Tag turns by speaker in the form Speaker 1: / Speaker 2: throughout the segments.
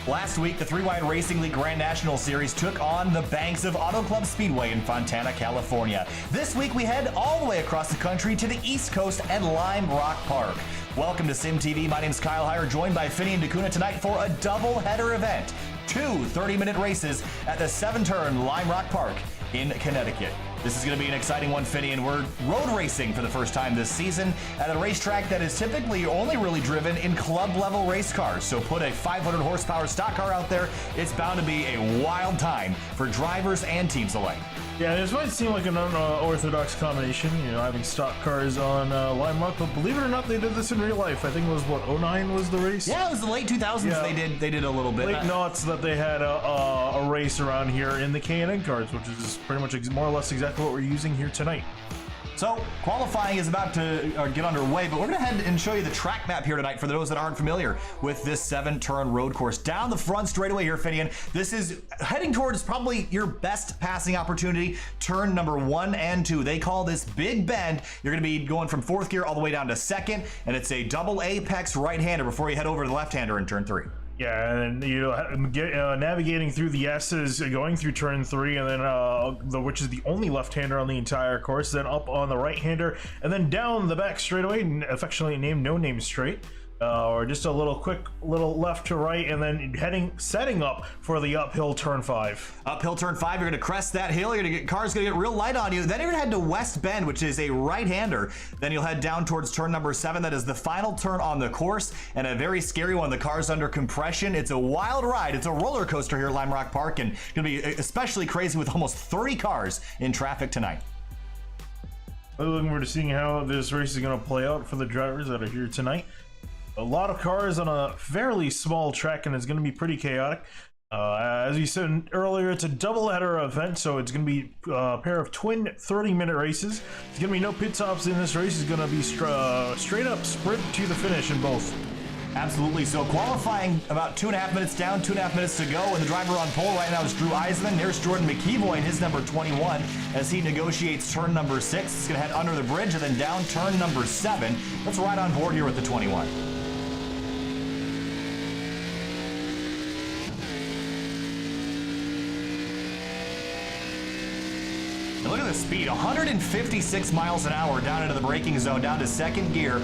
Speaker 1: Last week, the Three-Wide Racing League Grand National Series took on the banks of Auto Club Speedway in Fontana, California. This week, we head all the way across the country to the East Coast at Lime Rock Park. Welcome to Sim TV. My name's Kyle Heyer, joined by Finney and DeCuna tonight for a double-header event. Two 30-minute races at the 7-turn Lime Rock Park in Connecticut. This is going to be an exciting one, Finney, and we're road racing for the first time this season at a racetrack that is typically only really driven in club-level race cars. So put a 500 horsepower stock car out there, it's bound to be a wild time for drivers and teams alike.
Speaker 2: Yeah, this might seem like an unorthodox combination, you know, having stock cars on Lime Rock, but believe it or not, they did this in real life. I think it was, what, 09 was the race?
Speaker 1: Yeah, it was the late 2000s. Yeah. They did a little bit.
Speaker 2: Late noughts that they had a race around here in the K&N cars, which is pretty much more or less exactly what we're using here tonight.
Speaker 1: So, qualifying is about to get underway, but we're going to head and show you the track map here tonight for those that aren't familiar with this 7-turn road course. Down the front straightaway here, Finian, this is heading towards probably your best passing opportunity, turn number 1 and 2. They call this Big Bend. You're going to be going from 4th gear all the way down to 2nd, and it's a double apex right-hander before you head over to the left-hander in turn 3.
Speaker 2: Yeah, and you know, navigating through the S's, going through turn 3, and then which is the only left-hander on the entire course, then up on the right-hander, and then down the back straightaway, affectionately named No Name Straight, or just a quick little left to right, and then setting up for the uphill turn 5.
Speaker 1: Uphill turn 5, you're going to crest that hill. You're going to get cars going to get real light on you. Then you're going to head to West Bend, which is a right-hander. Then you'll head down towards turn number 7. That is the final turn on the course, and a very scary one. The car's under compression. It's a wild ride. It's a roller coaster here at Lime Rock Park, and it's going to be especially crazy with almost 30 cars in traffic tonight.
Speaker 2: Looking forward to seeing how this race is going to play out for the drivers that are here tonight. A lot of cars on a fairly small track, and it's going to be pretty chaotic. As you said earlier, it's a double-header event, so it's going to be a pair of twin 30-minute races. There's going to be no pit stops in this race. It's going to be straight-up sprint to the finish in both.
Speaker 1: Absolutely. So qualifying about 2.5 minutes down, 2.5 minutes to go, and the driver on pole right now is Drew Eisman. There's Jordan McKeevoy in his number 21 as he negotiates turn number 6. He's going to head under the bridge and then down turn number 7. Let's ride on board here with the 21. Look at the speed, 156 miles an hour down into the braking zone, down to 2nd gear.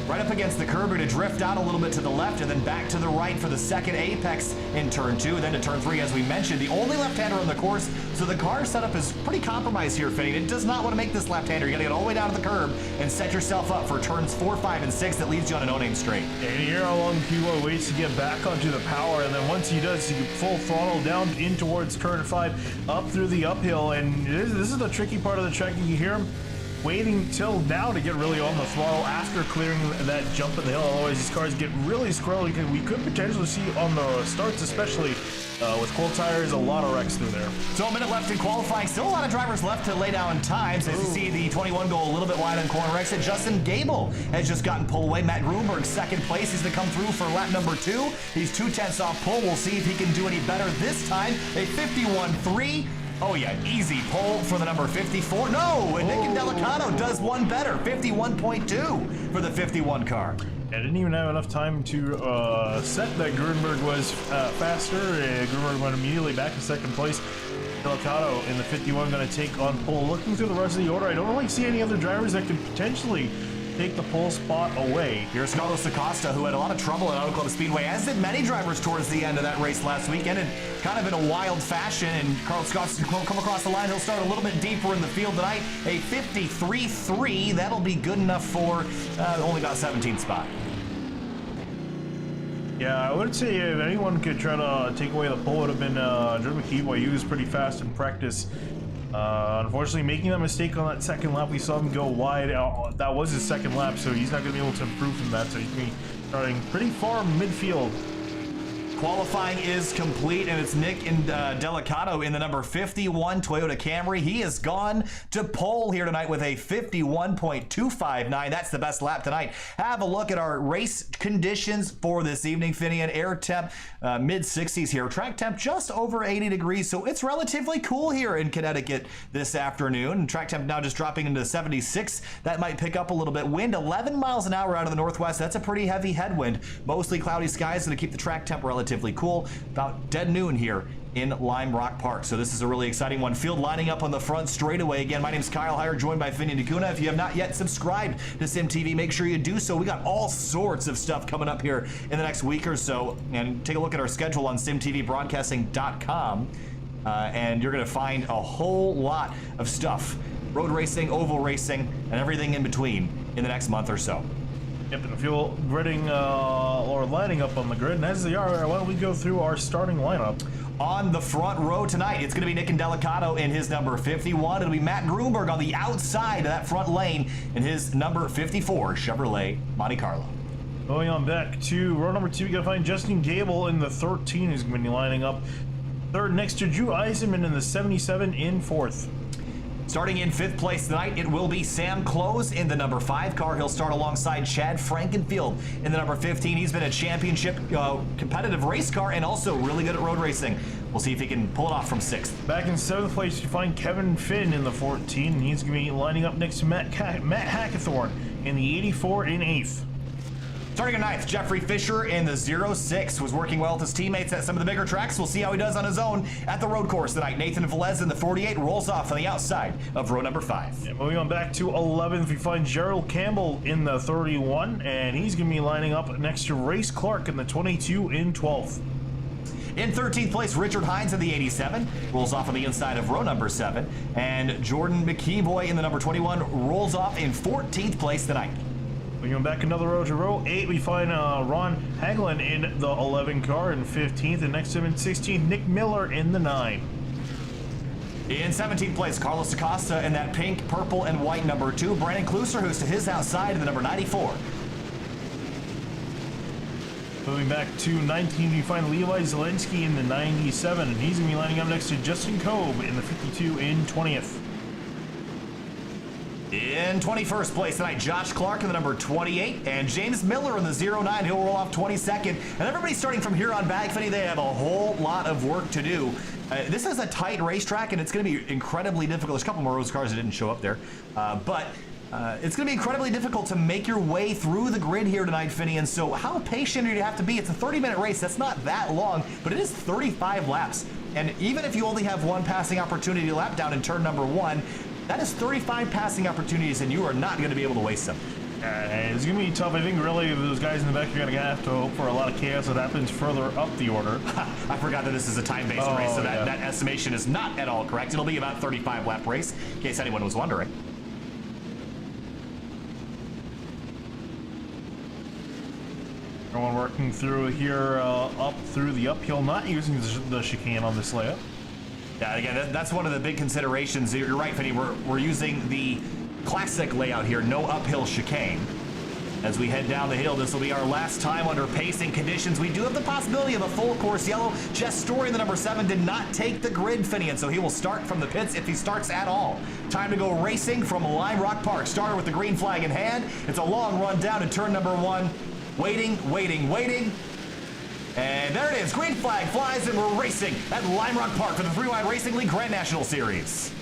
Speaker 1: Right up against the curb, we're going to drift out a little bit to the left and then back to the right for the 2nd apex in turn 2. Then to turn 3, as we mentioned, the only left-hander on the course. So the car setup is pretty compromised here, Finney. It does not want to make this left-hander. You got to get all the way down to the curb and set yourself up for turns 4, 5, and 6 that leads you on a no-name straight.
Speaker 2: And here how long Kiwa waits to get back onto the power, and then once he does, he can full throttle down in towards turn 5, up through the uphill. And this is the tricky part of the track. You can hear him waiting till now to get really on the throttle after clearing that jump in the hill. Otherwise, these cars get really squirrely. We could potentially see on the starts, especially with cold tires, a lot of wrecks through there.
Speaker 1: So a minute left in qualifying. Still a lot of drivers left to lay down times. As you see, the 21 go a little bit wide on corner exit. Justin Gable has just gotten pulled away. Matt Gruenberg, 2nd place. He's going to come through for lap number 2. He's 2/10 off pole. We'll see if he can do any better this time. A 51.3. Oh yeah, easy pole for the number 54. No, and Nick Delicato does one better, 51.2 for the 51 car.
Speaker 2: I didn't even have enough time to set that Gruenberg was faster. Gruenberg went immediately back to 2nd place. Delicato in the 51 going to take on pole. Looking through the rest of the order, I don't really see any other drivers that could potentially take the pole spot away.
Speaker 1: Here's Carlos Acosta, who had a lot of trouble at Auto Club Speedway, as did many drivers towards the end of that race last week, ended kind of in a wild fashion, and Carlos Acosta will come across the line. He'll start a little bit deeper in the field tonight. A 53.3, that'll be good enough for only about 17th spot.
Speaker 2: Yeah, I would say if anyone could try to take away the pole, it would have been Jordan McKeevoy. He was pretty fast in practice. Unfortunately, making that mistake on that 2nd lap, we saw him go wide. That was his 2nd lap, so he's not going to be able to improve from that. So he's going to be starting pretty far midfield.
Speaker 1: Qualifying is complete, and it's Nick and Delicato in the number 51 Toyota Camry. He has gone to pole here tonight with a 51.259. That's the best lap tonight. Have a look at our race conditions for this evening, Finian. Air temp mid-60s here. Track temp just over 80 degrees, so it's relatively cool here in Connecticut this afternoon. Track temp now just dropping into 76. That might pick up a little bit. Wind 11 miles an hour out of the northwest. That's a pretty heavy headwind. Mostly cloudy skies, going to keep the track temp relatively relatively cool. About dead noon here in Lime Rock Park. So this is a really exciting one. Field lining up on the front straightaway. Again, my name's Kyle Heyer, joined by Finney Nakuna. If you have not yet subscribed to SimTV, make sure you do so. We got all sorts of stuff coming up here in the next week or so. And take a look at our schedule on simtvbroadcasting.com. And you're going to find a whole lot of stuff. Road racing, oval racing, and everything in between in the next month or so.
Speaker 2: Yep, and if you're gridding or lining up on the grid, and as they are, why don't we go through our starting lineup?
Speaker 1: On the front row tonight, it's going to be Nick Indelicato in his number 51. It'll be Matt Gruenberg on the outside of that front lane in his number 54 Chevrolet Monte Carlo.
Speaker 2: Going on back to row number 2, we got to find Justin Gable in the 13, who's going to be lining up third next to Drew Eisenman in the 77 in fourth.
Speaker 1: Starting in 5th place tonight, it will be Sam Close in the number 5 car. He'll start alongside Chad Frankenfield in the number 15. He's been a championship competitive race car and also really good at road racing. We'll see if he can pull it off from 6th.
Speaker 2: Back in 7th place, you find Kevin Finn in the 14. And he's going to be lining up next to Matt Hackathorn in the 84 in 8th.
Speaker 1: Starting at 9th, Jeffrey Fisher in the 06 was working well with his teammates at some of the bigger tracks. We'll see how he does on his own at the road course tonight. Nathan Velez in the 48 rolls off on the outside of row number 5.
Speaker 2: And moving on back to 11th, we find Gerald Campbell in the 31, and he's going to be lining up next to Race Clark in the 22 in 12th.
Speaker 1: In 13th place, Richard Hines in the 87 rolls off on the inside of row number 7, and Jordan McKeeboy in the number 21 rolls off in 14th place tonight.
Speaker 2: We go back another row to row 8. We find Ron Hagelin in the 11 car in 15th, and next to him in 16th, Nick Miller in the 9.
Speaker 1: In 17th place, Carlos Acosta in that pink, purple, and white number 2. Brandon Kluser, who's to his outside in the number 94.
Speaker 2: Moving back to 19, we find Levi Szalinski in the 97, and he's going to be lining up next to Justin Cobe in the 52 in 20th.
Speaker 1: In 21st place tonight, Josh Clark in the number 28, and James Miller in the 09. He'll roll off 22nd. And everybody's starting from here on back, Finney. They have a whole lot of work to do. This is a tight racetrack, and it's going to be incredibly difficult. There's a couple more race cars that didn't show up there, but it's going to be incredibly difficult to make your way through the grid here tonight, Finney. And so how patient do you have to be? It's a 30-minute race. That's not that long, but it is 35 laps. And even if you only have one passing opportunity lap down in turn number 1, that is 35 passing opportunities, and you are not going to be able to waste them.
Speaker 2: It's going to be tough. I think really those guys in the back are going to have to hope for a lot of chaos that happens further up the order.
Speaker 1: I forgot that this is a time-based race, so that estimation is not at all correct. It'll be about a 35-lap race, in case anyone was wondering.
Speaker 2: Everyone working through here up through the uphill, not using the chicane on this layout.
Speaker 1: Yeah, again, that's one of the big considerations. You're right, Finney. We're using the classic layout here, no uphill chicane. As we head down the hill, this will be our last time under pacing conditions. We do have the possibility of a full course yellow. Jess Story in the number 7 did not take the grid, Finney, and so he will start from the pits if he starts at all. Time to go racing from Lime Rock Park. Starter with the green flag in hand. It's a long run down to turn number 1. Waiting. And there it is, green flag flies, and we're racing at Lime Rock Park for the 3Y Racing League Grand National Series.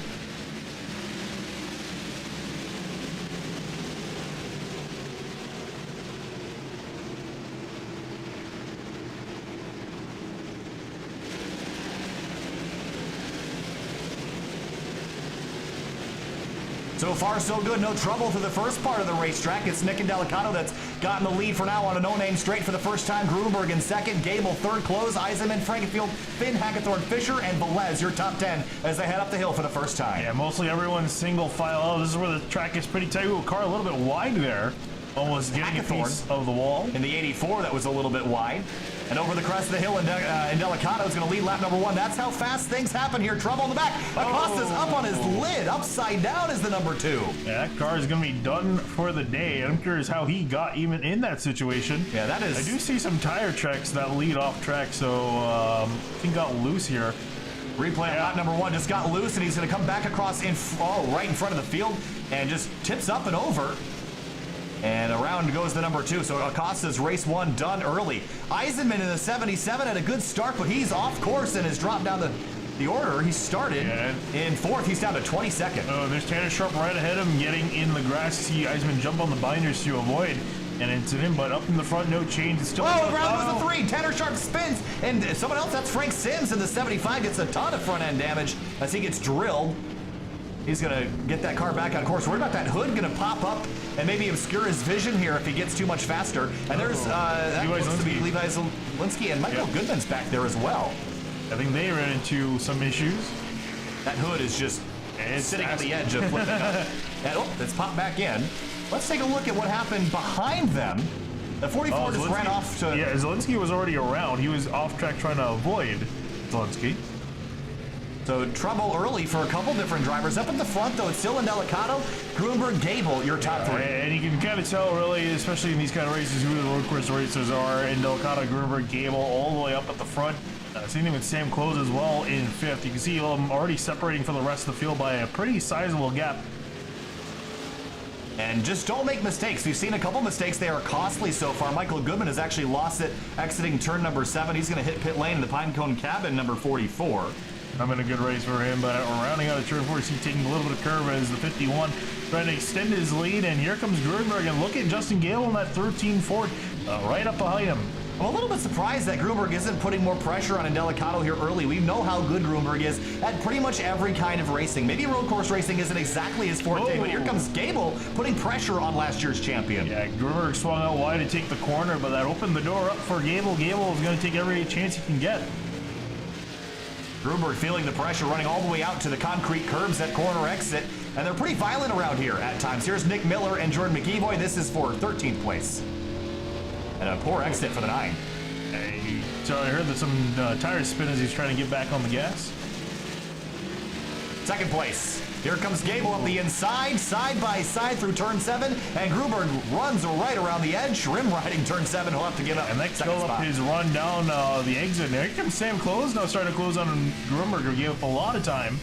Speaker 1: So far, so good. No trouble through the first part of the racetrack. It's Nick Indelicato that's gotten the lead for now on a no-name straight for the first time. Gruenberg in second. Gable third. Close. Eisenman, Frankenfield, Finn, Hackathorn, Fisher, and Velez, your top 10 as they head up the hill for the first time.
Speaker 2: Yeah, mostly everyone's single file. Oh, this is where the track is pretty tight. Ooh, car a little bit wide there. Almost getting a piece of the wall.
Speaker 1: In the 84, that was a little bit wide. And over the crest of the hill, Indelicato is going to lead lap number 1. That's how fast things happen here. Trouble in the back. Acosta's up on his lid. Upside down is the number 2.
Speaker 2: Yeah, that car is going to be done for the day. I'm curious how he got even in that situation.
Speaker 1: Yeah, that is...
Speaker 2: I do see some tire tracks that lead off track, so I think got loose here.
Speaker 1: Replay on lap number 1 just got loose, and he's going to come back across right in front of the field and just tips up and over. And around goes the number 2. So Acosta's race 1 done early. Eisenman in the 77 had a good start, but he's off course and has dropped down the order. He started in 4th. He's down to 22nd.
Speaker 2: Oh, there's Tanner Sharp right ahead of him, getting in the grass. See Eisenman jump on the binders to avoid. an incident, but up in the front, no change. It's still
Speaker 1: Oh, around goes the 3. Tanner Sharp spins, and someone else, that's Frank Sims in the 75, gets a ton of front-end damage as he gets drilled. He's going to get that car back on course. Worried about that hood going to pop up and maybe obscure his vision here if he gets too much faster. And there's that looks to be Levi Szalinski, and Michael Goodman's back there as well.
Speaker 2: I think they ran into some issues.
Speaker 1: That hood is just sitting on the edge of flipping up. And, oh, it's popped back in. Let's take a look at what happened behind them. The 44 just ran off to...
Speaker 2: Yeah, Szalinski was already around. He was off track trying to avoid Szalinski.
Speaker 1: So trouble early for a couple different drivers. Up at the front, though, it's still Indelicato, Gruenberg, Gable, your top 3.
Speaker 2: And you can kind of tell, really, especially in these kind of races, who the road course racers are. Indelicato, Gruenberg, Gable, all the way up at the front. Same thing with Sam Close as well in 5th. You can see him already separating from the rest of the field by a pretty sizable gap.
Speaker 1: And just don't make mistakes. We've seen a couple mistakes. They are costly so far. Michael Goodman has actually lost it exiting turn number 7. He's going to hit pit lane in the Pinecone cabin, number 44.
Speaker 2: I'm in a good race for him, but rounding out of turn 4, he's taking a little bit of curve as the 51 trying to extend his lead, and here comes Gruenberg, and look at Justin Gable in that 13 Ford right up behind him.
Speaker 1: I'm a little bit surprised that Gruenberg isn't putting more pressure on Indelicato here early. We know how good Gruenberg is at pretty much every kind of racing. Maybe road course racing isn't exactly his forte, but here comes Gable putting pressure on last year's champion.
Speaker 2: Yeah, Gruenberg swung out wide to take the corner, but that opened the door up for Gable. Gable is going to take every chance he can get.
Speaker 1: Gruenberg feeling the pressure, running all the way out to the concrete curbs at corner exit, and they're pretty violent around here at times. Here's Nick Miller and Jordan McEvoy. This is for 13th place. And a poor exit for the 9.
Speaker 2: So I heard that some tires spin as he's trying to get back on the gas.
Speaker 1: Second place. Here comes Gable up the inside, side by side through turn 7, and Gruenberg runs right around the edge, rim riding turn 7. He'll have to give up.
Speaker 2: And that killed up his run down the exit. Here comes Sam Close now starting to close on Gruenberg, who gave up a lot of time.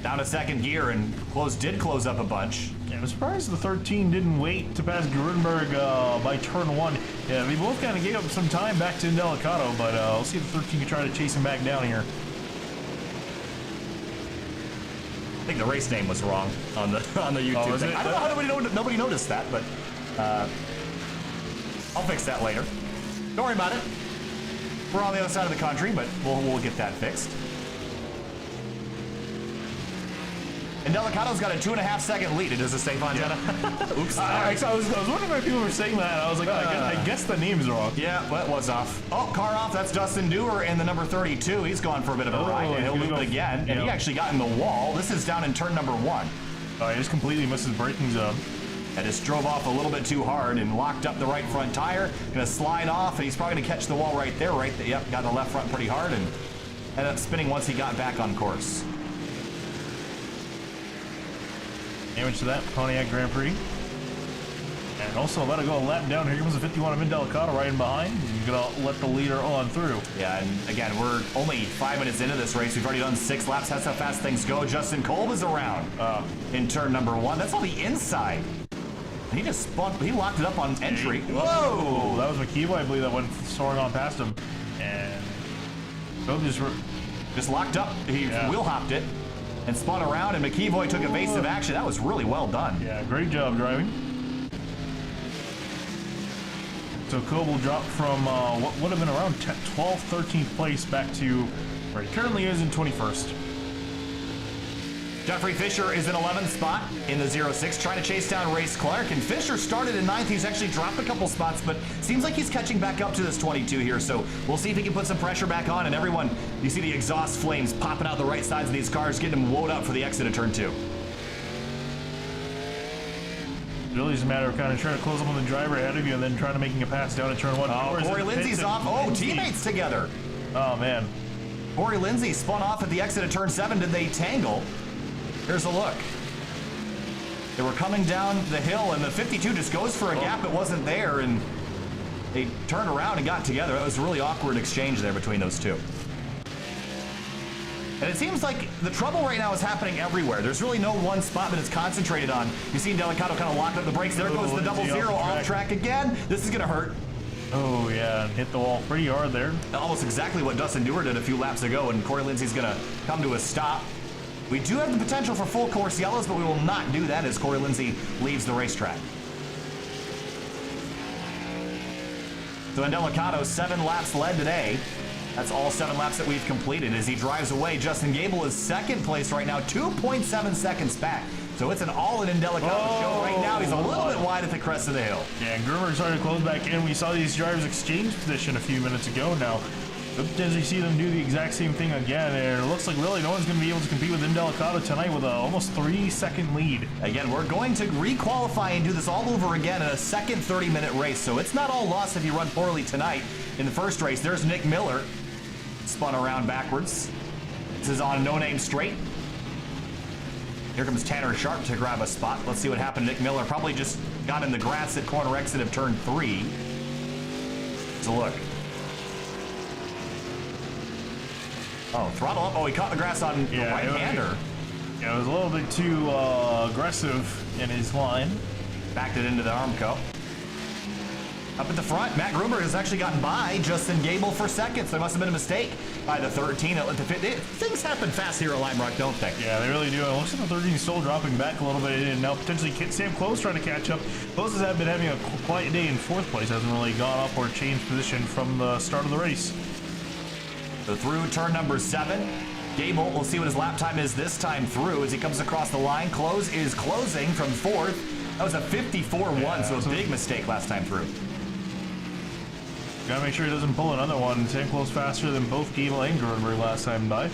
Speaker 1: Down to second gear, and Close did close up a bunch.
Speaker 2: Yeah, I'm surprised the 13 didn't wait to pass Gruenberg by turn 1. Yeah, they both kind of gave up some time back to Indelicato, but we'll see if the 13 can try to chase him back down here.
Speaker 1: I think the race name was wrong on the YouTube thing. I don't know how nobody noticed that, but I'll fix that later. Don't worry about it. We're on the other side of the country, but we'll get that fixed. And Delicato's got a 2.5-second lead. Does it say Fontana?
Speaker 2: Yeah.
Speaker 1: Oops.
Speaker 2: I was wondering why people were saying that. I was like, I guess the name's wrong.
Speaker 1: Yeah, well, it was off. Oh, car off. That's Dustin Dewar in the number 32. He's gone for a bit of a ride, and he'll loop it again. And he actually got in the wall. This is down in turn number 1.
Speaker 2: He just completely missed his braking zone.
Speaker 1: And just drove off a little bit too hard and locked up the right front tire. Gonna slide off, and he's probably gonna catch the wall right there. Yep, got the left front pretty hard, and ended up spinning once he got back on course.
Speaker 2: Damage to that Pontiac Grand Prix. And also let it go a lap down. Here comes the 51 of Indelicato right in behind. You're going to let the leader on through.
Speaker 1: Yeah, and again, we're only 5 minutes into this race. We've already done 6 laps. That's how fast things go. Justin Kolb is around in turn number 1. That's on the inside. And he just spun. He locked it up on entry. Whoa!
Speaker 2: That was McKeeboy, I believe, that went soaring on past him. And Kolb
Speaker 1: just locked up. He wheel hopped it and spun around, and McEvoy took evasive action. That was really well done.
Speaker 2: Yeah, great job driving. So Gable dropped from what would have been around 12th, 13th place back to where he currently is in 21st.
Speaker 1: Jeffrey Fisher is in 11th spot in the 06, trying to chase down Race Clark. And Fisher started in 9th. He's actually dropped a couple spots, but seems like he's catching back up to this 22 here. So we'll see if he can put some pressure back on. And everyone, you see the exhaust flames popping out the right sides of these cars, getting them woed up for the exit of turn 2.
Speaker 2: It really is a matter of kind of trying to close up on the driver ahead of you and then trying to making a pass down at turn 1.
Speaker 1: Oh, Corey Lindsay's off. Oh, teammates together.
Speaker 2: Oh, man.
Speaker 1: Corey Lindsay spun off at the exit of turn 7. Did they tangle? Here's a look. They were coming down the hill, and the 52 just goes for a gap that wasn't there, and they turned around and got together. It was a really awkward exchange there between those two. And it seems like the trouble right now is happening everywhere. There's really no one spot that it's concentrated on. You see Indelicato kind of lock up the brakes. There goes the double zero off track again. This is going to hurt.
Speaker 2: Oh, yeah, and hit the wall pretty hard there.
Speaker 1: Almost exactly what Dustin Dewar did a few laps ago, and Corey Lindsay's going to come to a stop. We do have the potential for full course yellows, but we will not do that as Corey Lindsay leaves the racetrack. So Indelicato, 7 laps led today. That's all 7 laps that we've completed. As he drives away, Justin Gable is second place right now, 2.7 seconds back. So it's an all-in Indelicato show right now. He's a little bit wide at the crest of the hill.
Speaker 2: Yeah, and Gruenberg started to close back in. We saw these drivers exchange position a few minutes ago now. As we see them do the exact same thing again, and it looks like really no one's going to be able to compete with Indelicato tonight with a almost 3-second lead.
Speaker 1: Again, we're going to re-qualify and do this all over again in a second 30-minute race, so it's not all lost if you run poorly tonight. In the first race, there's Nick Miller, spun around backwards. This is on no-name straight. Here comes Tanner Sharp to grab a spot. Let's see what happened. Nick Miller probably just got in the grass at corner exit of turn 3. Let's look. Oh, throttle up. Oh, he caught the grass on the right-hander.
Speaker 2: Yeah, it was a little bit too aggressive in his line.
Speaker 1: Backed it into the Armco. Up at the front, Matt Gruenberg has actually gotten by Justin Gable for seconds. There must have been a mistake by the 13. Things happen fast here at Lime Rock, don't they?
Speaker 2: Yeah, they really do. It looks like the 13 is still dropping back a little bit, and now potentially Sam Close trying to catch up. Close has been having a quiet day in 4th place. Hasn't really gone up or changed position from the start of the race.
Speaker 1: So through turn number 7, Gable, we'll see what his lap time is this time through as he comes across the line. Close is closing from 4th. That was a 54-1, so a big mistake last time through.
Speaker 2: Gotta make sure he doesn't pull another one. Sam Close faster than both Gable and Gruenberg last time by.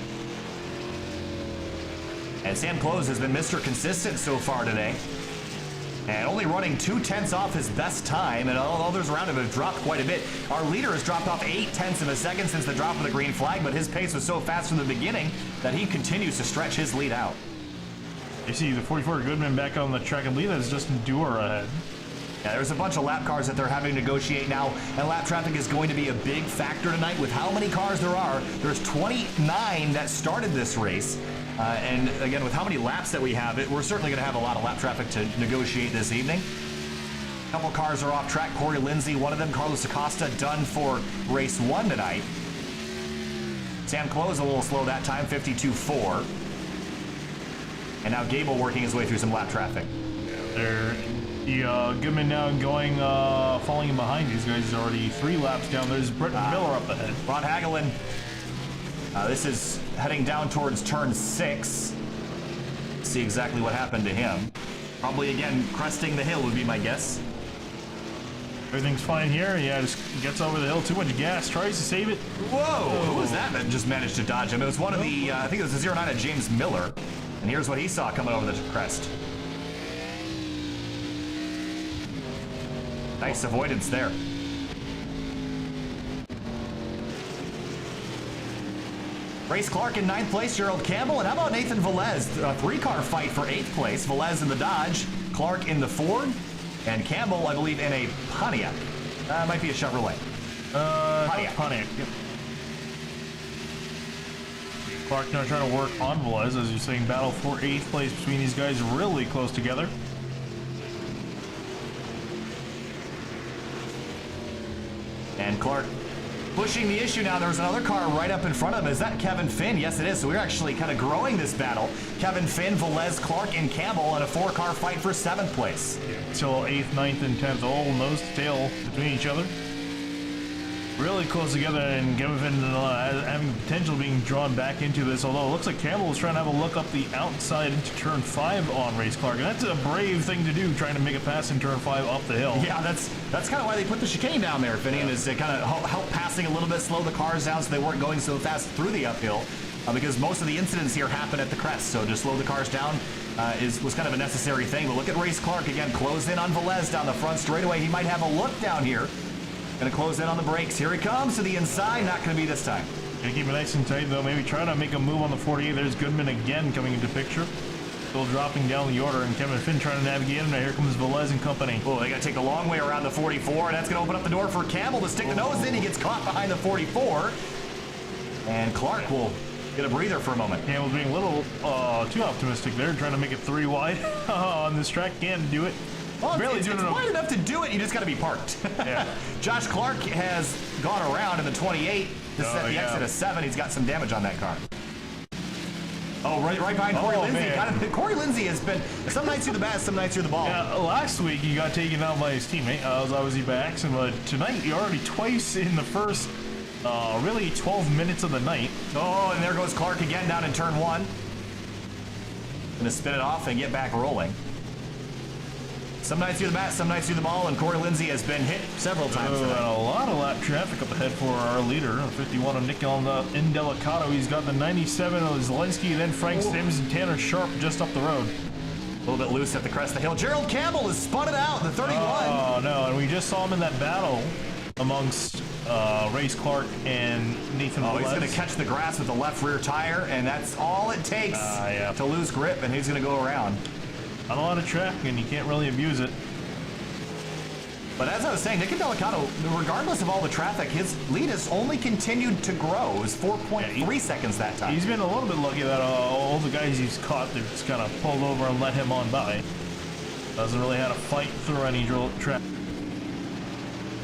Speaker 1: And Sam Close has been Mr. Consistent so far today. And only running 0.2 off his best time, and all others around him have dropped quite a bit. Our leader has dropped off 0.8 of a second since the drop of the green flag, but his pace was so fast from the beginning that he continues to stretch his lead out.
Speaker 2: You see the 44 Goodman back on the track, and Levi is just Dewar ahead.
Speaker 1: Yeah, there's a bunch of lap cars that they're having to negotiate now, and lap traffic is going to be a big factor tonight with how many cars there are. There's 29 that started this race. And again, with how many laps that we have, we're certainly going to have a lot of lap traffic to negotiate this evening. A couple cars are off track. Corey Lindsay, one of them. Carlos Acosta, done for race 1 tonight. Sam Close a little slow that time, 52.4. And now Gable working his way through some lap traffic.
Speaker 2: Goodman now going, falling in behind these guys. He's already 3 laps down. There's Britton Miller up ahead.
Speaker 1: Ron Hagelin. This is heading down towards turn 6. See exactly what happened to him. Probably, again, cresting the hill would be my guess.
Speaker 2: Everything's fine here. Yeah, just gets over the hill. Too much gas. Tries to save it.
Speaker 1: Whoa! Who was that just managed to dodge him? It was one of the, I think it was the 09 of James Miller. And here's what he saw coming over the crest. Nice avoidance there. Race Clark in 9th place, Gerald Campbell. And how about Nathan Velez? A 3-car fight for 8th place. Velez in the Dodge, Clark in the Ford, and Campbell, I believe, in a Pontiac. Might be a Chevrolet.
Speaker 2: Pontiac. Yep. Clark now trying to work on Velez, as you're saying, battle for 8th place between these guys really close together.
Speaker 1: And Clark pushing the issue now. There's another car right up in front of him. Is that Kevin Finn? Yes, it is. So we're actually kind of growing this battle. Kevin Finn, Velez, Clark, and Campbell in a 4-car fight for 7th place.
Speaker 2: Still 8th, 9th, and 10th, all nose to tail between each other. Really close together, and Kevin Finn having potential being drawn back into this, although it looks like Campbell was trying to have a look up the outside into turn 5 on Race Clark, and that's a brave thing to do, trying to make a pass in turn 5 up the hill.
Speaker 1: Yeah, that's kind of why they put the chicane down there, Finian, is to kind of help passing a little bit, slow the cars down so they weren't going so fast through the uphill, because most of the incidents here happen at the crest, so to slow the cars down was kind of a necessary thing. But look at Race Clark again, close in on Velez down the front straightaway. He might have a look down here. Gonna close in on the brakes. Here he comes to the inside. Not gonna be this time.
Speaker 2: Gonna keep it nice and tight though. Maybe try to make a move on the 48. There's Goodman again coming into picture. Still dropping down the order, and Kevin Finn trying to navigate him. Now here comes Velez and company.
Speaker 1: Oh, they gotta take the long way around the 44, and that's gonna open up the door for Campbell to stick the nose in. He gets caught behind the 44, and Clark will get a breather for a moment.
Speaker 2: Campbell's being a little too optimistic there, trying to make it 3 wide on this track. Can do it.
Speaker 1: Well, it's wide enough to do it. You just got to be parked.
Speaker 2: Yeah.
Speaker 1: Josh Clark has gone around in the 28 to set the exit of 7. He's got some damage on that car. Oh, right behind Corey Lindsay.
Speaker 2: Man.
Speaker 1: Corey Lindsay has been, some nights you're the best, some nights you're the ball.
Speaker 2: Yeah, last week he got taken out by his teammate. That was obviously by accident, but tonight he already twice in the first, really 12 minutes of the night.
Speaker 1: Oh, and there goes Clark again down in turn 1. Gonna spin it off and get back rolling. Some nights you're the bat, some nights you're the ball, and Corey Lindsay has been hit several times
Speaker 2: And
Speaker 1: tonight.
Speaker 2: a lot of lap traffic up ahead for our leader, 51 of Nick Indelicato. He's got the 97 of Szalinski, then Frank Sims and Tanner Sharp just up the road.
Speaker 1: A little bit loose at the crest of the hill. Gerald Campbell has spun it out, the 31.
Speaker 2: Oh, no, and we just saw him in that battle amongst Race Clark and Nathan
Speaker 1: Oh,
Speaker 2: Velez.
Speaker 1: he's going to catch the grass with the left rear tire, and that's all it takes
Speaker 2: Yeah.
Speaker 1: to lose grip, and he's going to go around.
Speaker 2: Not a lot of traffic, and you can't really abuse it.
Speaker 1: But as I was saying, Nick Indelicato, regardless of all the traffic, his lead has only continued to grow. It was 4.3 seconds that time.
Speaker 2: He's been a little bit lucky that all the guys he's caught, they've just kind of pulled over and let him on by. Doesn't really have to fight through any traffic.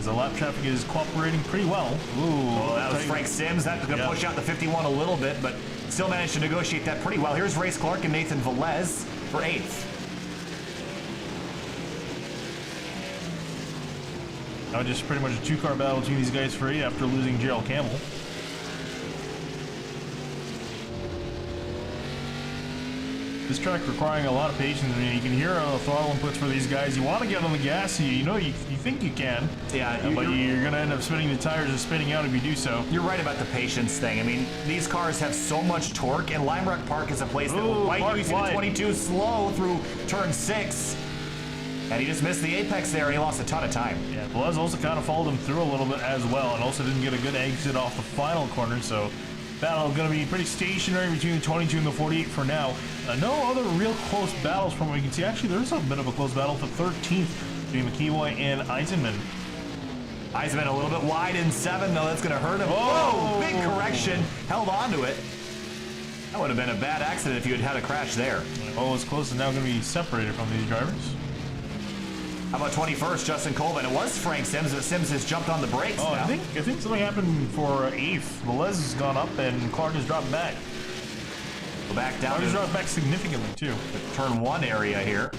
Speaker 2: The lap traffic is cooperating pretty well. Ooh,
Speaker 1: That was Frank Sims. That's going to push out the 51 a little bit, but still managed to negotiate that pretty well. Here's Race Clark and Nathan Velez for 8th.
Speaker 2: Now just pretty much a two-car battle between these guys for 8 after losing Gerald Campbell. This track requiring a lot of patience. I mean, you can hear the throttle inputs for these guys. You want to get on the gas, you know, you think you can.
Speaker 1: Yeah,
Speaker 2: but you're going to end up spinning the tires and spinning out if you do so.
Speaker 1: You're right about the patience thing. I mean, these cars have so much torque, and Lime Rock Park is a place that will right you see the 22 slow through turn 6. And he just missed the apex there, and he lost a ton of time.
Speaker 2: Yeah, Velez also kind of followed him through a little bit as well, and also didn't get a good exit off the final corner, so battle going to be pretty stationary between the 22 and the 48 for now. No other real close battles from what we can see. Actually, there's a bit of a close battle for 13th between McKeeboy and Eisenman.
Speaker 1: Eisenman a little bit wide in 7, though. That's going to hurt him. Whoa! Big correction. Held on to it. That would have been a bad accident if you had had a crash there.
Speaker 2: Oh, it's close and now going to be separated from these drivers.
Speaker 1: How about 21st, Justin Colvin? It was Frank Sims, but Sims has jumped on the brakes now.
Speaker 2: I think something happened for 8th. Velez has gone up and Clark has dropped back.
Speaker 1: Go back down.
Speaker 2: Clark has dropped back significantly too.
Speaker 1: The turn 1 area here.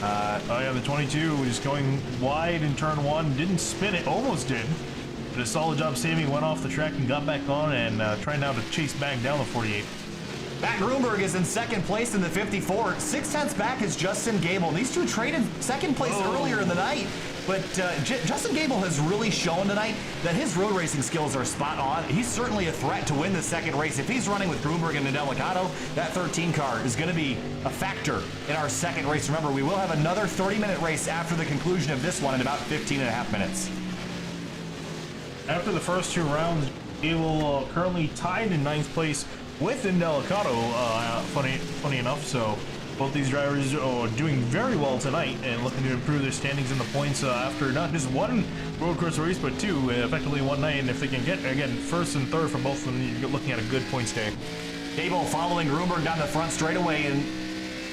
Speaker 2: Oh yeah, the 22 was going wide in turn 1. Didn't spin it, almost did. But a solid job saving, went off the track and got back on and trying now to chase back down the 48.
Speaker 1: Matt Gruenberg is in 2nd place in the 54. 6/10 back is Justin Gable. These two traded 2nd place earlier in the night. But Justin Gable has really shown tonight that his road racing skills are spot on. He's certainly a threat to win the 2nd race. If he's running with Gruenberg and Indelicato, that 13 car is going to be a factor in our 2nd race. Remember, we will have another 30-minute race after the conclusion of this one in about 15.5 minutes.
Speaker 2: After the first 2 rounds, Gable currently tied in 9th place with Indelicato, funny enough, so both these drivers are doing very well tonight and looking to improve their standings in the points after not just one road course race, but 2, effectively one night. And if they can get, again, 1st and 3rd for both of them, you're looking at a good points day.
Speaker 1: Gable following Gruenberg down the front straightaway, and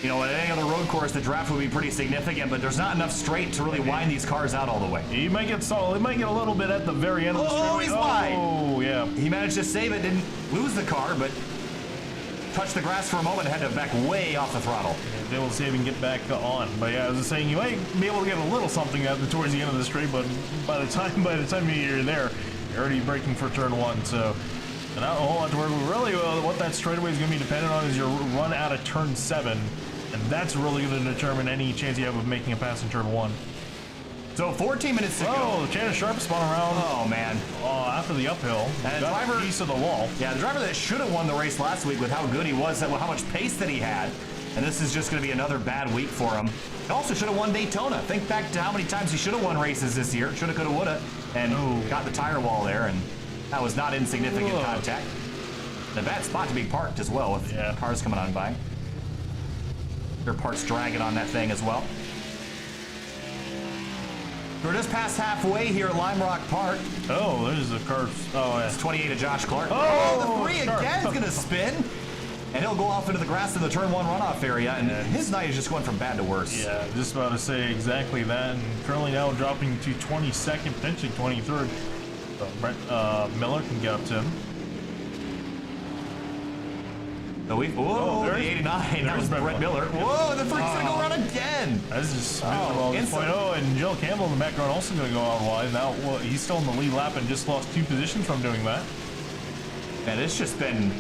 Speaker 1: you know, at any other road course, the draft would be pretty significant, but there's not enough straight to really wind these cars out all the way.
Speaker 2: He might get stalled. He might get a little bit at the very end of the straightaway.
Speaker 1: He's wide.
Speaker 2: Oh, yeah.
Speaker 1: He managed to save it, didn't lose the car, but touched the grass for a moment and had to back way off the throttle.
Speaker 2: They will save and get back on. But yeah, I was saying, you might be able to get a little something towards the end of the straight, but by the time you're there, you're already braking for turn 1. So not a whole lot to worry with. Really, what that straightaway is going to be dependent on is your run out of turn 7, and that's really going to determine any chance you have of making a pass in turn 1.
Speaker 1: So 14 minutes to go.
Speaker 2: Oh, Tanner Sharp spun around.
Speaker 1: Oh, man.
Speaker 2: After the uphill.
Speaker 1: And
Speaker 2: got a piece of the wall.
Speaker 1: Yeah, the driver that should have won the race last week with how good he was, how much pace that he had. And this is just going to be another bad week for him. He also should have won Daytona. Think back to how many times he should have won races this year. Shoulda, coulda, woulda. And got the tire wall there, and that was not insignificant contact. And a bad spot to be parked as well with cars coming on by. Their parts dragging on that thing as well. We're just past halfway here at Lime Rock Park.
Speaker 2: Oh, there's a car. Oh, yeah.
Speaker 1: It's 28 of Josh Clark.
Speaker 2: Oh,
Speaker 1: the 3 again is going to spin. And he'll go off into the grass in the turn 1 runoff area. And his night is just going from bad to worse.
Speaker 2: Yeah, just about to say exactly that. And currently now dropping to 22nd, potentially 23rd. So Brent Miller can get up to him.
Speaker 1: So whoa, the 89. That was Brett Miller. Whoa, the freak's gonna go around again.
Speaker 2: That's just miserable at this point. Oh, and Joe Campbell in the background also gonna go out wide. Now he's still in the lead lap and just lost 2 positions from doing that.
Speaker 1: And it's just been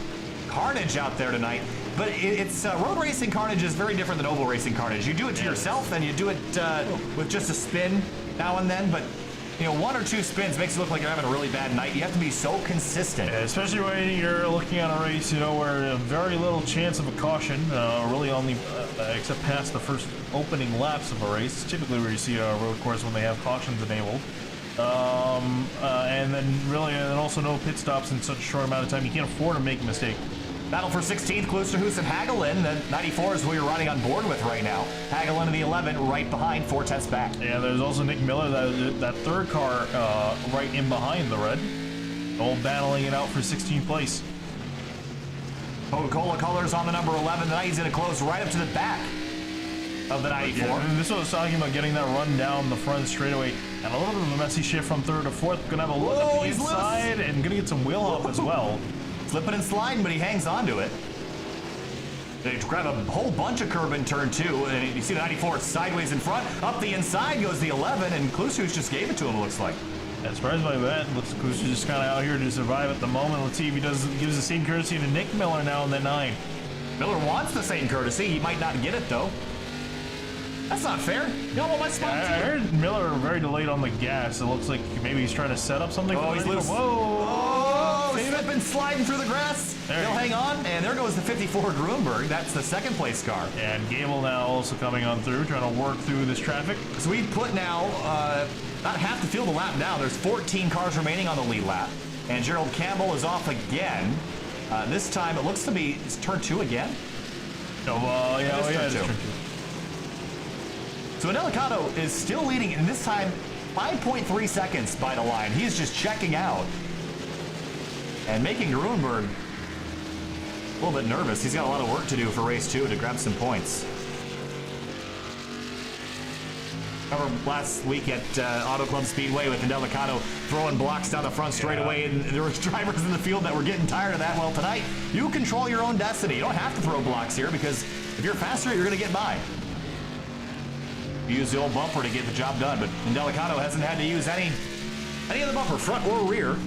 Speaker 1: carnage out there tonight. But it's road racing carnage is very different than oval racing carnage. You do it to yourself, and you do it with just a spin now and then. But you know, 1 or 2 spins makes it look like you're having a really bad night. You have to be so consistent.
Speaker 2: Yeah, especially when you're looking at a race, you know, where very little chance of a caution, really only except past the first opening laps of a race. It's typically where you see a road course when they have cautions enabled. And then also no pit stops in such a short amount of time. You can't afford to make a mistake.
Speaker 1: Battle for 16th, Kloosterhuis and Hagelin. The 94 is who you're riding on board with right now. Hagelin in the 11, right behind, 4 tenths back.
Speaker 2: Yeah, there's also Nick Miller, that third car right in behind the red. All battling it out for 16th place.
Speaker 1: Coca-Cola colors on the number 11 tonight. He's going to close right up to the back of the 94.
Speaker 2: Yeah, this was talking about getting that run down the front straightaway. And a little bit of a messy shift from 3rd to 4th. Gonna have a look at the inside and gonna get some wheel hop as well.
Speaker 1: Slipping and sliding, but he hangs on to it. They grab a whole bunch of curb in turn 2, and you see the 94 sideways in front. Up the inside goes the 11, and Kloosterhuis just gave it to him, looks like.
Speaker 2: Yeah, surprised by that. Looks like Kloosterhuis just kind of out here to survive at the moment. Let's see if he gives the same courtesy to Nick Miller now in the 9.
Speaker 1: Miller wants the same courtesy. He might not get it, though. That's not fair. You don't want my spot,
Speaker 2: I heard Miller very delayed on the gas. It looks like maybe he's trying to set up something.
Speaker 1: Oh, he's loose.
Speaker 2: Whoa!
Speaker 1: Slipping, sliding through the grass. He'll hang on, and there goes the 54 Gruenberg. That's the 2nd place car.
Speaker 2: And Gable now also coming on through, trying to work through this traffic.
Speaker 1: So we put now not half the field a lap now. There's 14 cars remaining on the lead lap. And Gerald Campbell is off again. This time it looks to be turn 2 again.
Speaker 2: Oh, yeah,
Speaker 1: it's turn 2. So Delicado is still leading, and this time 5.3 seconds by the line. He's just checking out and making Gruenberg a little bit nervous. He's got a lot of work to do for race 2 to grab some points. Remember last week at Auto Club Speedway with Delicado throwing blocks down the front straightaway, and there were drivers in the field that were getting tired of that. Well, tonight, you control your own destiny. You don't have to throw blocks here, because if you're faster, you're going to get by. You use the old bumper to get the job done, but Delicado hasn't had to use any of the bumper, front or rear,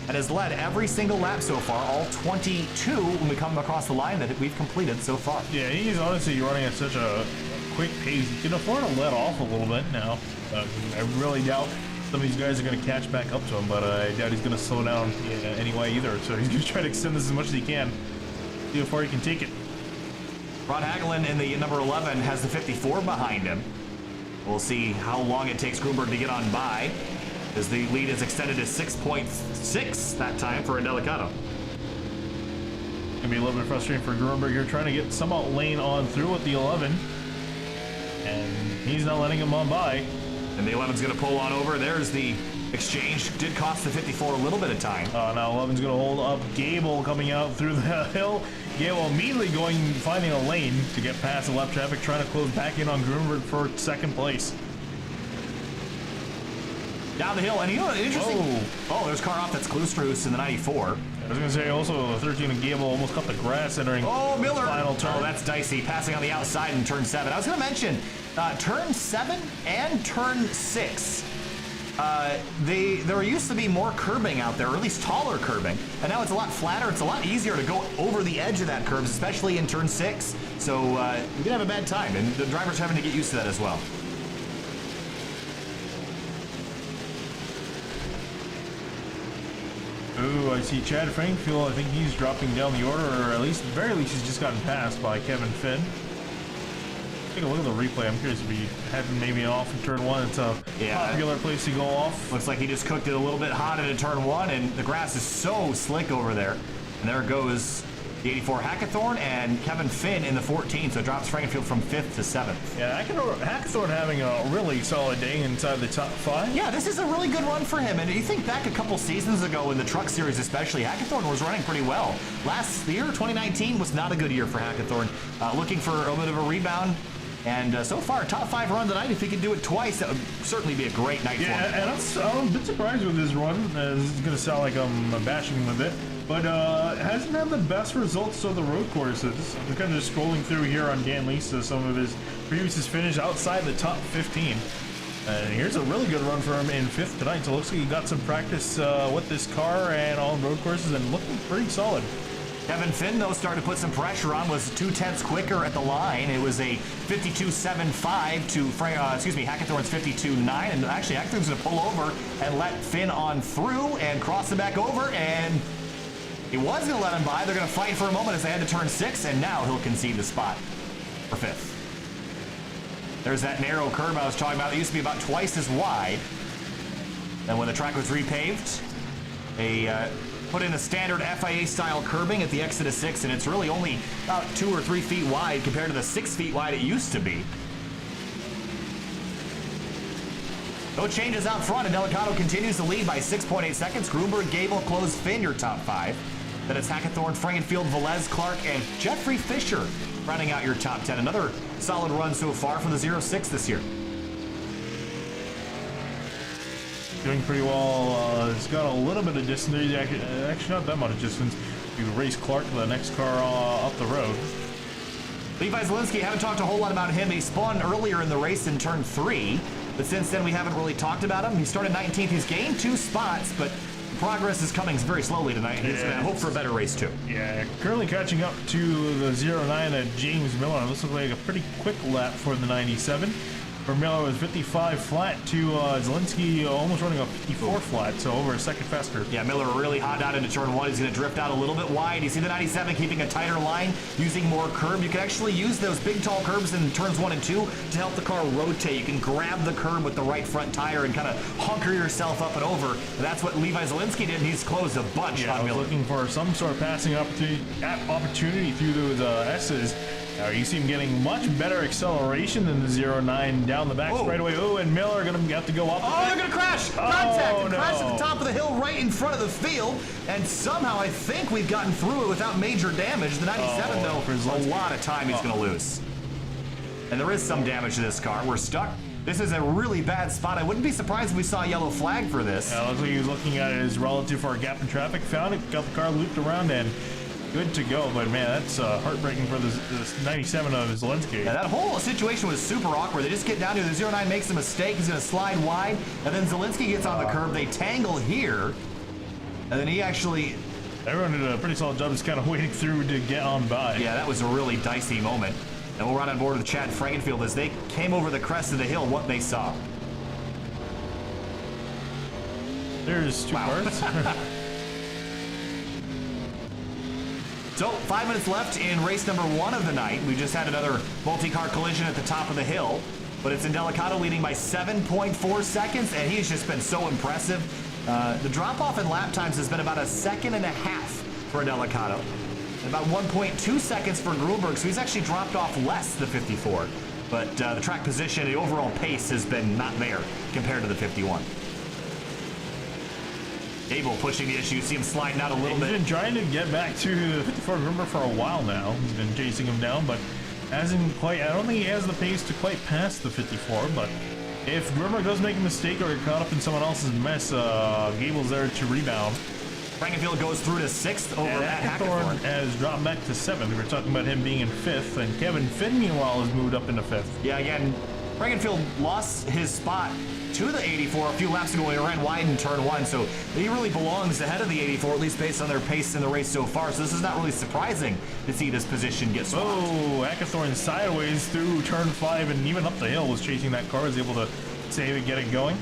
Speaker 1: and has led every single lap so far, all 22 when we come across the line that we've completed so far.
Speaker 2: Yeah, he's honestly running at such a quick pace. He can afford to let off a little bit now. I really doubt some of these guys are going to catch back up to him, but I doubt he's going to slow down anyway either. So he's going to try to extend this as much as he can, see how far he can take it.
Speaker 1: Ron Hagelin in the number 11 has the 54 behind him. We'll see how long it takes Gruenberg to get on by, as the lead is extended to 6.6 that time for Delicado.
Speaker 2: Gonna be a little bit frustrating for Gruenberg here, trying to get some lane on through with the 11, and he's not letting him on by.
Speaker 1: And the 11's gonna pull on over. There's the exchange. Did cost the 54 a little bit of time.
Speaker 2: Now 11's gonna hold up Gable coming out through the hill. Gable immediately finding a lane to get past the left traffic, trying to close back in on Gruenberg for 2nd place.
Speaker 1: Down the hill, and you know, interesting. Oh, there's a car off. That's Kloosterhuis in the 94.
Speaker 2: I was gonna say also the 13 and Gable almost cut the grass entering
Speaker 1: Miller.
Speaker 2: The final turn.
Speaker 1: Oh, that's dicey. Passing on the outside in turn 7. I was gonna mention turn 7 and turn 6. There used to be more curbing out there, or at least taller curbing, and now it's a lot flatter. It's a lot easier to go over the edge of that curve, especially in turn 6. So you can have a bad time, and the driver's having to get used to that as well.
Speaker 2: Ooh, I see Chad Frankfield. I think he's dropping down the order, or at least, very least, he's just gotten passed by Kevin Finn. Take a look at the replay. I'm curious if he had maybe off in turn 1. It's a popular place to go off.
Speaker 1: Looks like he just cooked it a little bit hot into turn 1, and the grass is so slick over there. And there goes the 84 Hackathorn and Kevin Finn in the 14, so it drops Frankenfield from 5th to 7th.
Speaker 2: Yeah, Hackathorn having a really solid day inside the top 5.
Speaker 1: Yeah, this is a really good run for him. And you think back a couple seasons ago in the Truck Series especially, Hackathorn was running pretty well. Last year, 2019, was not a good year for Hackathorn. Looking for a bit of a rebound. And so far, top 5 run tonight. If he could do it twice, that would certainly be a great night for him.
Speaker 2: Yeah, and I'm a bit surprised with his run. This is going to sound like I'm bashing him a bit. but hasn't had the best results of the road courses. I'm kind of just scrolling through here on Dan Lisa, some of his previous finish outside the top 15. And here's a really good run for him in 5th tonight, so it looks like he got some practice with this car and all road courses and looking pretty solid.
Speaker 1: Kevin Finn, though, started to put some pressure on, was 2/10 quicker at the line. It was a 52.75 to Hackathorn's 52.9, and actually Hackathorn's going to pull over and let Finn on through and cross him back over, and he was going to let him by. They're going to fight for a moment as they had to turn 6, and now he'll concede the spot for 5th. There's that narrow curb I was talking about that used to be about twice as wide. And when the track was repaved, they put in a standard FIA-style curbing at the exit of 6, and it's really only about 2 or 3 feet wide compared to the 6 feet wide it used to be. No changes out front, and Delicato continues to lead by 6.8 seconds. Gruenberg, Gable, close Finn, your top 5. Then it's Hackathorn, Frankenfield, Velez, Clark, and Jeffrey Fisher rounding out your top 10. Another solid run so far from the 06 this year.
Speaker 2: Doing pretty well. It's got a little bit of distance. Actually, not that much distance. You race Clark to the next car up the road.
Speaker 1: Levi Szalinski, haven't talked a whole lot about him. He spun earlier in the race in turn 3, but since then we haven't really talked about him. He started 19th. He's gained 2 spots, but progress is coming very slowly tonight. He's going to hope for a better race too.
Speaker 2: Yeah, currently catching up to the 09 at James Miller. This looks like a pretty quick lap for the 97. For Miller was 55 flat to Szalinski almost running a 54 flat, so over a second faster.
Speaker 1: Yeah, Miller really hot out into turn 1. He's going to drift out a little bit wide. You see the 97 keeping a tighter line, using more curb. You can actually use those big tall curbs in turns 1 and 2 to help the car rotate. You can grab the curb with the right front tire and kind of hunker yourself up and over. And that's what Levi Szalinski did, and he's closed a bunch on Miller.
Speaker 2: Looking for some sort of passing opportunity through those S's. You see him getting much better acceleration than the 09 down the back straightaway. Oh, and Miller going to have to go up.
Speaker 1: Oh, they're going to crash! Contact! No. Crash at the top of the hill right in front of the field. And somehow I think we've gotten through it without major damage. The 97, though, a lot of time he's going to lose. And there is some damage to this car. We're stuck. This is a really bad spot. I wouldn't be surprised if we saw a yellow flag for this.
Speaker 2: Yeah, looks like he was looking at it as relative for a gap in traffic. Found it, got the car looped around, and good to go. But man, that's heartbreaking for this 97 of Szalinski.
Speaker 1: Yeah, that whole situation was super awkward. They just get down to the 09, makes a mistake. He's going to slide wide, and then Szalinski gets on the curb. They tangle here, and then he actually...
Speaker 2: Everyone did a pretty solid job just kind of waiting through to get on by.
Speaker 1: Yeah, that was a really dicey moment. And we'll run on board with Chad Frankenfield as they came over the crest of the hill, what they saw.
Speaker 2: There's 2 cars.
Speaker 1: So, 5 minutes left in race number 1 of the night. We just had another multi-car collision at the top of the hill, but it's Delicato leading by 7.4 seconds, and he's just been so impressive. The drop-off in lap times has been about 1.5 seconds for Delicato, and about 1.2 seconds for Gruenberg, so he's actually dropped off less than 54. But the track position, the overall pace has been not there compared to the 51. Gable pushing the issue. You see him sliding out a little bit.
Speaker 2: He's been trying to get back to the 54 Gruenberg for a while now. He's been chasing him down, but hasn't quite. I don't think he has the pace to quite pass the 54. But if Gruenberg does make a mistake or get caught up in someone else's mess, Gable's there to rebound.
Speaker 1: Frankenfield goes through to 6th over at Hackathorn.
Speaker 2: Has dropped back to 7th. We were talking about him being in 5th, and Kevin Finn, meanwhile, has moved up into 5th.
Speaker 1: Yeah, again, Frankenfield lost his spot to the 84 a few laps ago when he ran wide in turn 1, so he really belongs ahead of the 84, at least based on their pace in the race so far, so this is not really surprising to see this position get swapped.
Speaker 2: Oh, Hackathorn sideways through turn 5 and even up the hill was chasing that car, was able to save it, get it going.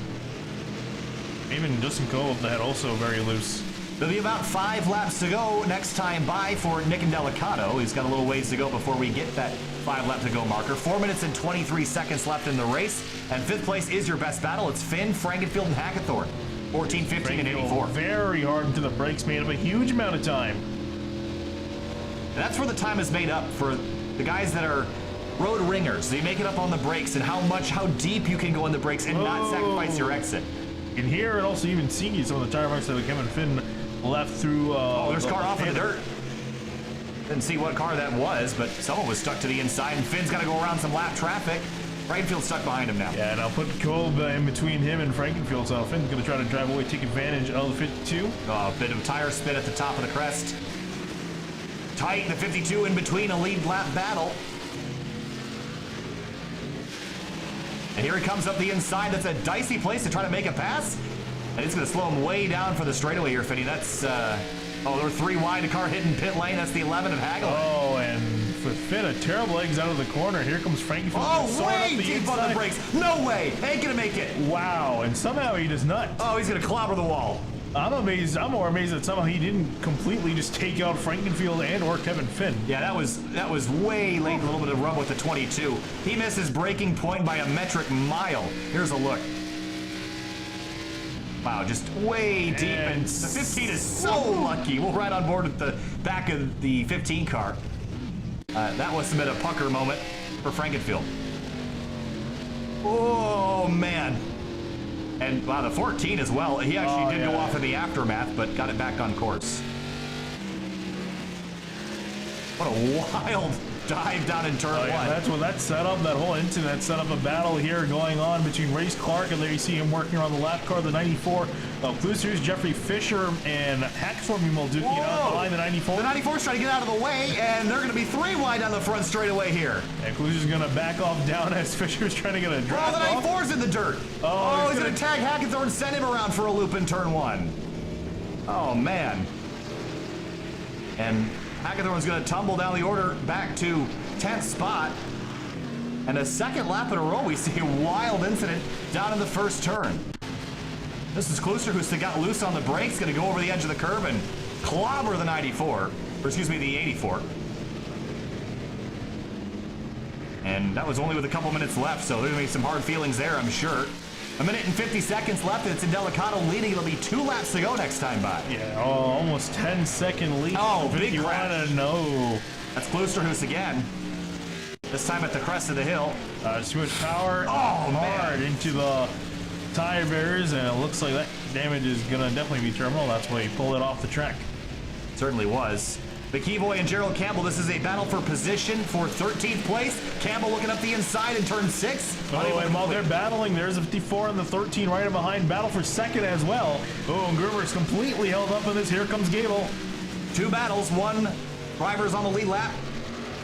Speaker 2: Even Justin Cole up the head also very loose.
Speaker 1: There'll be about 5 laps to go next time by for Nick and Delicato. He's got a little ways to go before we get that 5 lap to go marker. 4 minutes and 23 seconds left in the race. And 5th place is your best battle. It's Finn, Frankenfield, and Hackathorn. 14, 15, and 84.
Speaker 2: Very hard into the brakes, made up a huge amount of time.
Speaker 1: And that's where the time is made up for the guys that are road ringers. They make it up on the brakes and how deep you can go on the brakes and not sacrifice your exit.
Speaker 2: You can hear and also even see some of the tire marks that Kevin Finn left through.
Speaker 1: There's a car off in the dirt. Didn't see what car that was, but someone was stuck to the inside, and Finn's got to go around some lap traffic. Frankenfield's stuck behind him now.
Speaker 2: Yeah, and I'll put Kolb in between him and Frankenfield, so Finn's going to try to drive away, take advantage of the 52.
Speaker 1: A bit of tire spin at the top of the crest. Tight, the 52 in between, a lead lap battle. And here he comes up the inside. That's a dicey place to try to make a pass. And it's going to slow him way down for the straightaway here, Finny. That's, they're 3 wide, a car hitting pit lane. That's the 11 of Hagel.
Speaker 2: Oh, and for Finn, a terrible eggs out of the corner. Here comes Frankie.
Speaker 1: Oh, way deep on the brakes. No way. Ain't going to make it.
Speaker 2: Wow, and somehow he does not.
Speaker 1: Oh, he's going to clobber the wall.
Speaker 2: I'm amazed. I'm more amazed that somehow he didn't completely just take out Frankenfield and or Kevin Finn.
Speaker 1: Yeah, that was way late. A little bit of rub with the 22. He missed his braking point by a metric mile. Here's a look. Wow, just way deep, and the 15 is so lucky. We'll ride on board with the back of the 15 car. That was a bit of a pucker moment for Frankenfield. Oh, man. And wow, the 14 as well. He actually did go off in the aftermath, but got it back on course. What a wild dive down in turn 1.
Speaker 2: That's what that set up, that whole incident set up a battle here going on between Race Clark, and there you see him working around the lap car, the 94 of Clusers, Jeffrey Fisher, and Hackthorne will duking it out behind the 94.
Speaker 1: The 94's trying to get out of the way, and they're going to be 3 wide down the front straightaway here.
Speaker 2: And Clusers going to back off down as Fisher's trying to get a drive off.
Speaker 1: The 94's in the dirt. Oh, he's going to tag Hackthorne, send him around for a loop in turn 1. Oh, man. And Hackthorne's going to tumble down the order back to 10th spot. And a second lap in a row, we see a wild incident down in the first turn. This is Kluster, who's got loose on the brakes, going to go over the edge of the curb and clobber the 94, or excuse me, the 84. And that was only with a couple minutes left, so there's going to be some hard feelings there, I'm sure. 1 minute and 50 seconds left, and it's Indelicato leading. It'll be 2 laps to go next time by.
Speaker 2: Yeah, almost 10-second lead.
Speaker 1: Oh, big crash.
Speaker 2: No.
Speaker 1: That's Klusterhoos again. This time at the crest of the hill.
Speaker 2: Too much power hard into the tire barriers, and it looks like that damage is going to definitely be terminal. That's why he pulled it off the track.
Speaker 1: Certainly was. McKeeboy and Gerald Campbell, this is a battle for position for 13th place. Campbell looking up the inside in turn 6.
Speaker 2: Oh, and while they're battling, there's a 54 and the 13 right behind. Battle for second as well. Oh, and Gruenberg's completely held up in this. Here comes Gable.
Speaker 1: 2 battles, 1 driver's on the lead lap,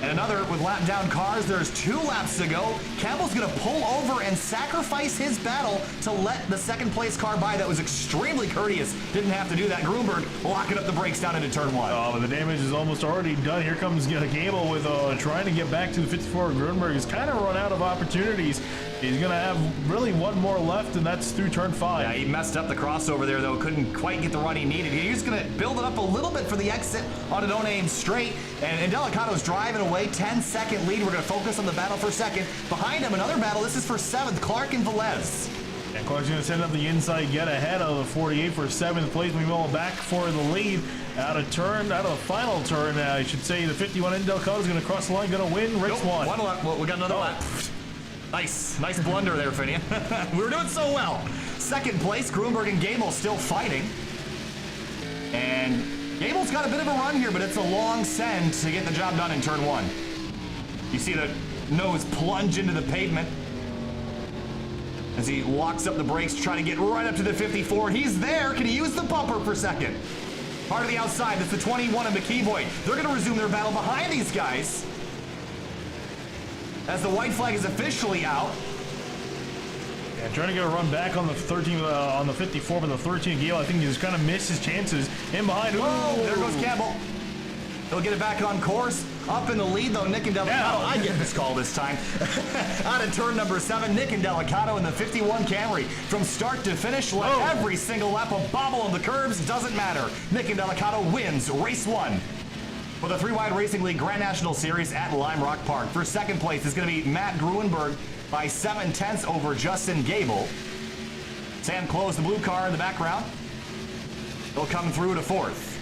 Speaker 1: and another with lap down cars. There's 2 laps to go. Campbell's going to pull over and sacrifice his battle to let the second place car by. That was extremely courteous. Didn't have to do that. Gruenberg locking up the brakes down into turn 1.
Speaker 2: Oh, but the damage is almost already done. Here comes Gable with trying to get back to the 54. Gruenberg has kind of run out of opportunities. He's going to have really 1 more left, and that's through turn 5.
Speaker 1: Yeah, he messed up the crossover there, though. Couldn't quite get the run he needed. He's going to build it up a little bit for the exit on an no-name straight. And Delicato's driving away. 10-second lead. We're going to focus on the battle for second. Behind him, another battle. This is for 7th. Clark and Velez.
Speaker 2: And Clark's going to send up the inside, get ahead of the 48 for 7th place. Meanwhile, back for the lead out of the final turn. I should say the 51 Indelicato is going to cross the line, going to win race 1.
Speaker 1: One lap. Well, we got another lap. Nice blunder there, Finian. We were doing so well. 2nd place, Gruenberg and Gable still fighting. And Gable's got a bit of a run here, but it's a long send to get the job done in turn 1. You see the nose plunge into the pavement as he locks up the brakes to try to get right up to the 54. He's there. Can he use the bumper for second? Part of the outside. That's the 21 of McKeeboy. They're going to resume their battle behind these guys as the white flag is officially out.
Speaker 2: Yeah, trying to get a run back on the 13, on the 54, but the 13 Gale, I think he's kind of missed his chances. In behind.
Speaker 1: Whoa, there goes Campbell. He'll get it back on course. Up in the lead, though, Nick Indelicato. I get this call this time. Out of turn number 7, Nick Indelicato in the 51 Camry. From start to finish, let every single lap of bobble on the curves. Doesn't matter. Nick Indelicato wins race 1 for the 3-Wide Racing League Grand National Series at Lime Rock Park. For 2nd place is going to be Matt Gruenberg by 7/10 over Justin Gable. Sam Close, the blue car in the background. He'll come through to 4th.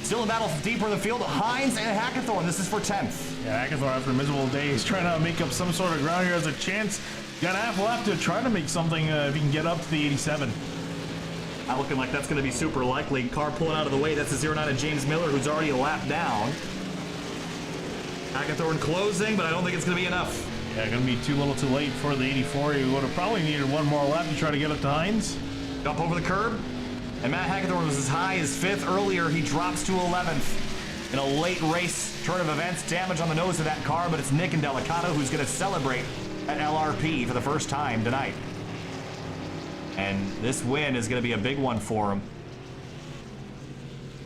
Speaker 1: Still a battle deeper in the field. Hines and Hackthorne. This is for 10th.
Speaker 2: Yeah, Hackthorne, after a miserable day, he's trying to make up some sort of ground here. Has a chance. Got a half lap to try to make something if he can get up to the 87.
Speaker 1: Not looking like that's going to be super likely. Car pulling out of the way. That's the 09 of James Miller, who's already a lap down. Hackthorne closing, but I don't think it's going to be enough.
Speaker 2: Yeah, gonna be too little too late for the 84. You would have probably needed one more lap to try to get up to Hines.
Speaker 1: Jump over the curb. And Matt Hagethorn was as high as 5th earlier. He drops to 11th. In a late race turn of events, damage on the nose of that car, but it's Nick and Delicato who's going to celebrate at LRP for the first time tonight. And this win is going to be a big one for him.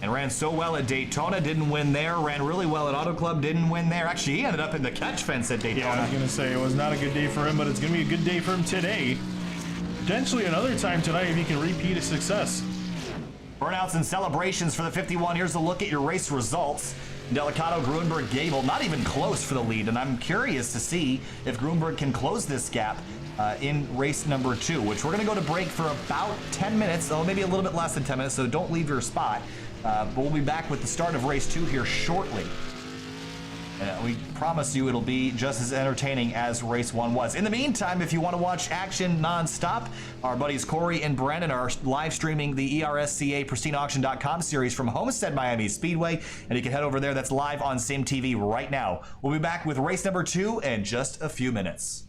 Speaker 1: And ran so well at Daytona, didn't win there. Ran really well at Auto Club, didn't win there. Actually, he ended up in the catch fence at Daytona.
Speaker 2: Yeah, I was going to say, it was not a good day for him, but it's going to be a good day for him today. Potentially another time tonight if he can repeat his success.
Speaker 1: Burnouts and celebrations for the 51. Here's a look at your race results. Delicato, Gruenberg, Gable, not even close for the lead, and I'm curious to see if Gruenberg can close this gap in race number 2, which we're going to go to break for about 10 minutes, oh, maybe a little bit less than 10 minutes, so don't leave your spot. But we'll be back with the start of race 2 here shortly. We promise you it'll be just as entertaining as race 1 was. In the meantime, if you want to watch action non-stop, our buddies Corey and Brandon are live streaming the ERSCA PristineAuction.com series from Homestead Miami Speedway, and you can head over there. That's live on Sim TV right now. We'll be back with race number 2 in just a few minutes.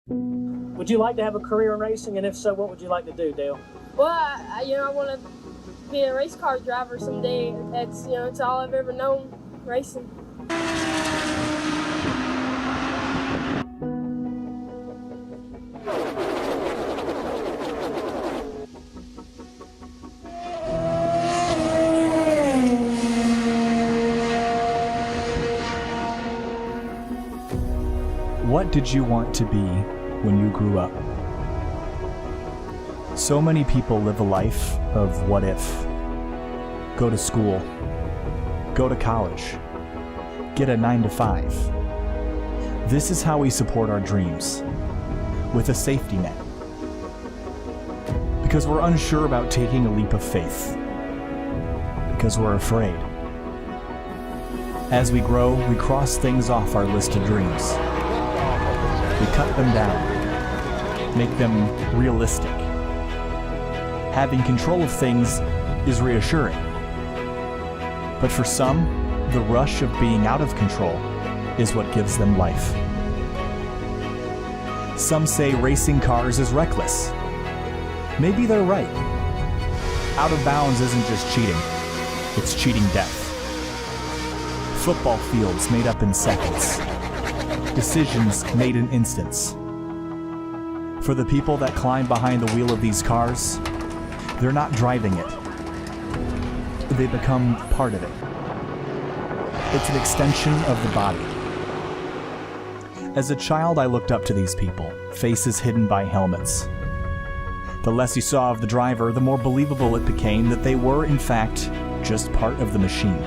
Speaker 3: Would you like to have a career in racing, and if so, what would you like to do, Dale?
Speaker 4: Well, I want to be a race car driver someday. That's, it's all I've ever known, racing.
Speaker 5: What did you want to be when you grew up? So many people live a life of what if. Go to school, go to college, get a 9-to-5. This is how we support our dreams, with a safety net. Because we're unsure about taking a leap of faith. Because we're afraid. As we grow, we cross things off our list of dreams. We cut them down, make them realistic. Having control of things is reassuring. But for some, the rush of being out of control is what gives them life. Some say racing cars is reckless. Maybe they're right. Out of bounds isn't just cheating, it's cheating death. Football fields made up in seconds. Decisions made in instants. For the people that climb behind the wheel of these cars, they're not driving it. They become part of it. It's an extension of the body. As a child, I looked up to these people, faces hidden by helmets. The less you saw of the driver, the more believable it became that they were, in fact, just part of the machine.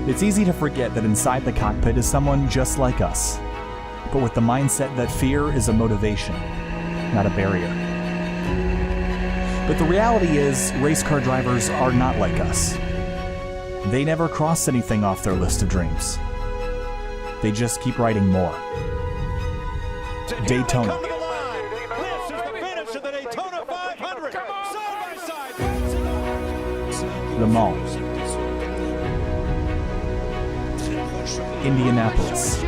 Speaker 5: It's easy to forget that inside the cockpit is someone just like us, but with the mindset that fear is a motivation, not a barrier. But the reality is, race car drivers are not like us. They never cross anything off their list of dreams. They just keep writing more. Daytona.
Speaker 6: This is the finish of the Daytona 500. Side by side.
Speaker 5: Le Mans. Indianapolis.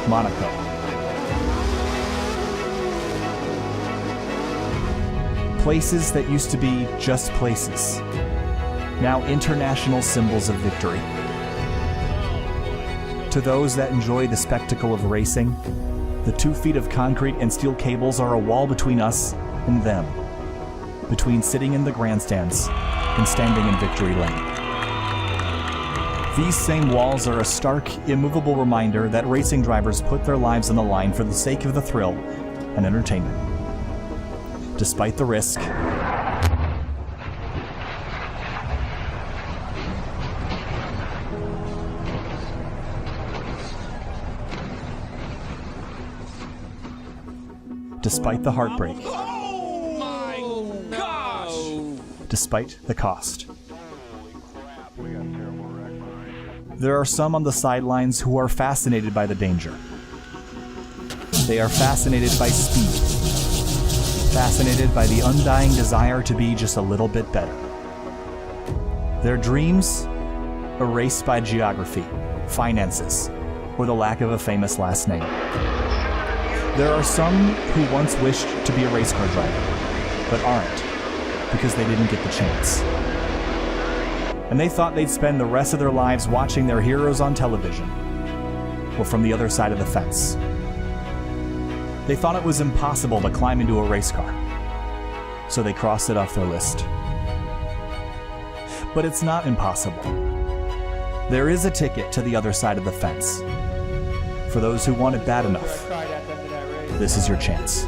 Speaker 5: Monaco. Places that used to be just places, now international symbols of victory. To those that enjoy the spectacle of racing, the 2 feet of concrete and steel cables are a wall between us and them, between sitting in the grandstands and standing in victory lane. These same walls are a stark, immovable reminder that racing drivers put their lives on the line for the sake of the thrill and entertainment. Despite the risk, despite the heartbreak, despite the cost. There are some on the sidelines who are fascinated by the danger, They are fascinated by speed, fascinated by the undying desire to be just a little bit better. Their dreams erased by geography, finances, or the lack of a famous last name. There are some who once wished to be a race car driver, but aren't, because they didn't get the chance. And they thought they'd spend the rest of their lives watching their heroes on television, or from the other side of the fence. They thought it was impossible to climb into a race car, so they crossed it off their list. But it's not impossible. There is a ticket to the other side of the fence. For those who want it bad enough, this is your chance.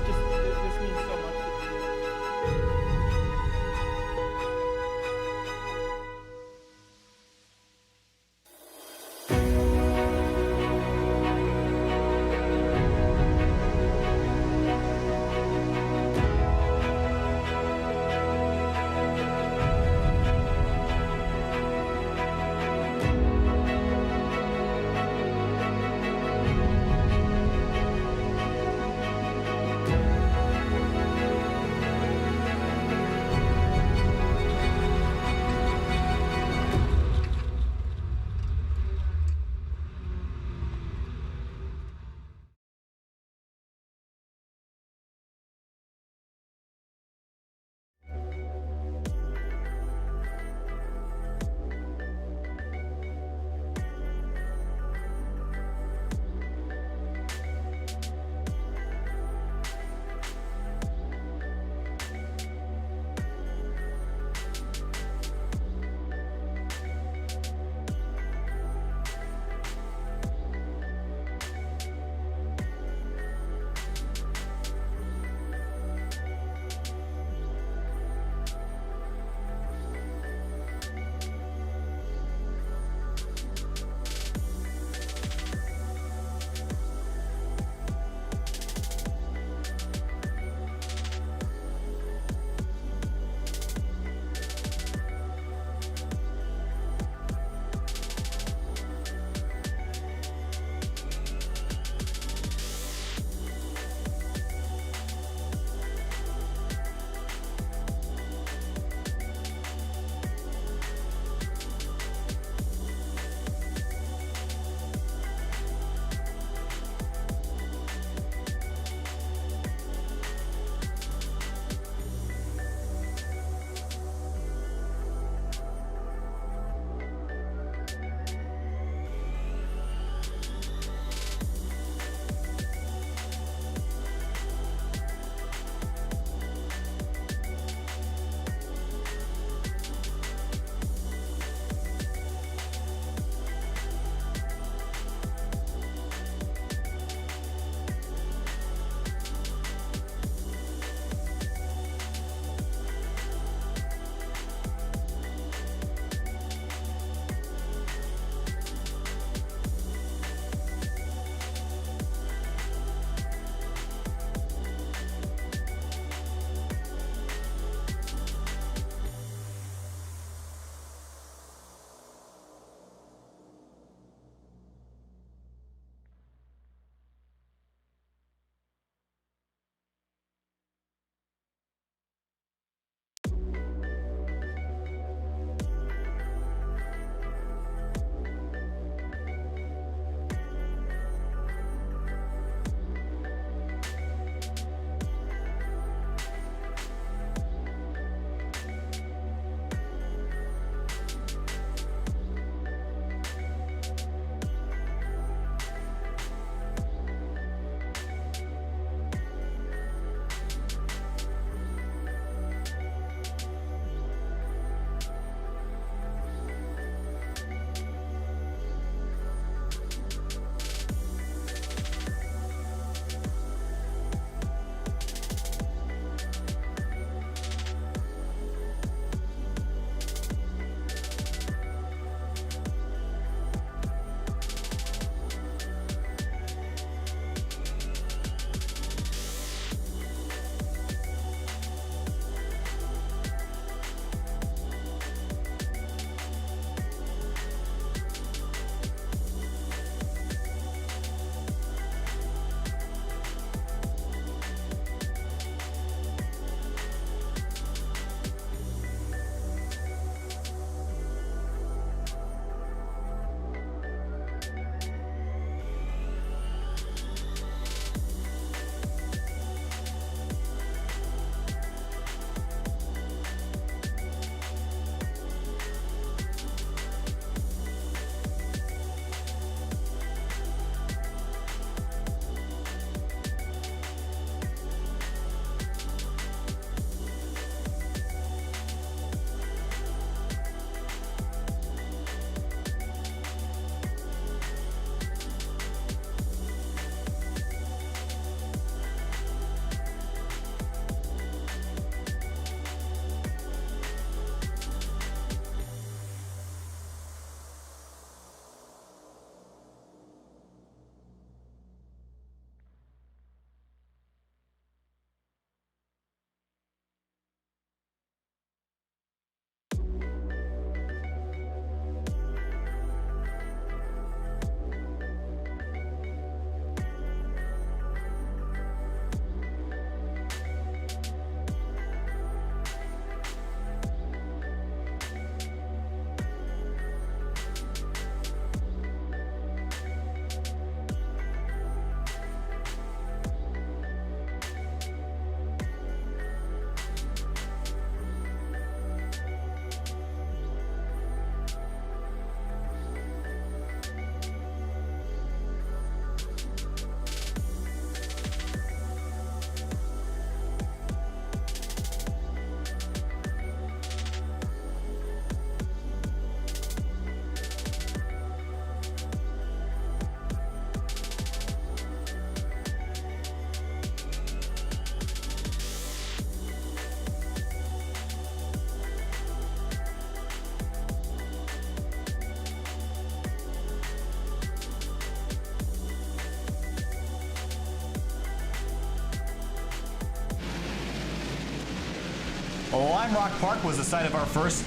Speaker 1: Well, Lime Rock Park was the site of our first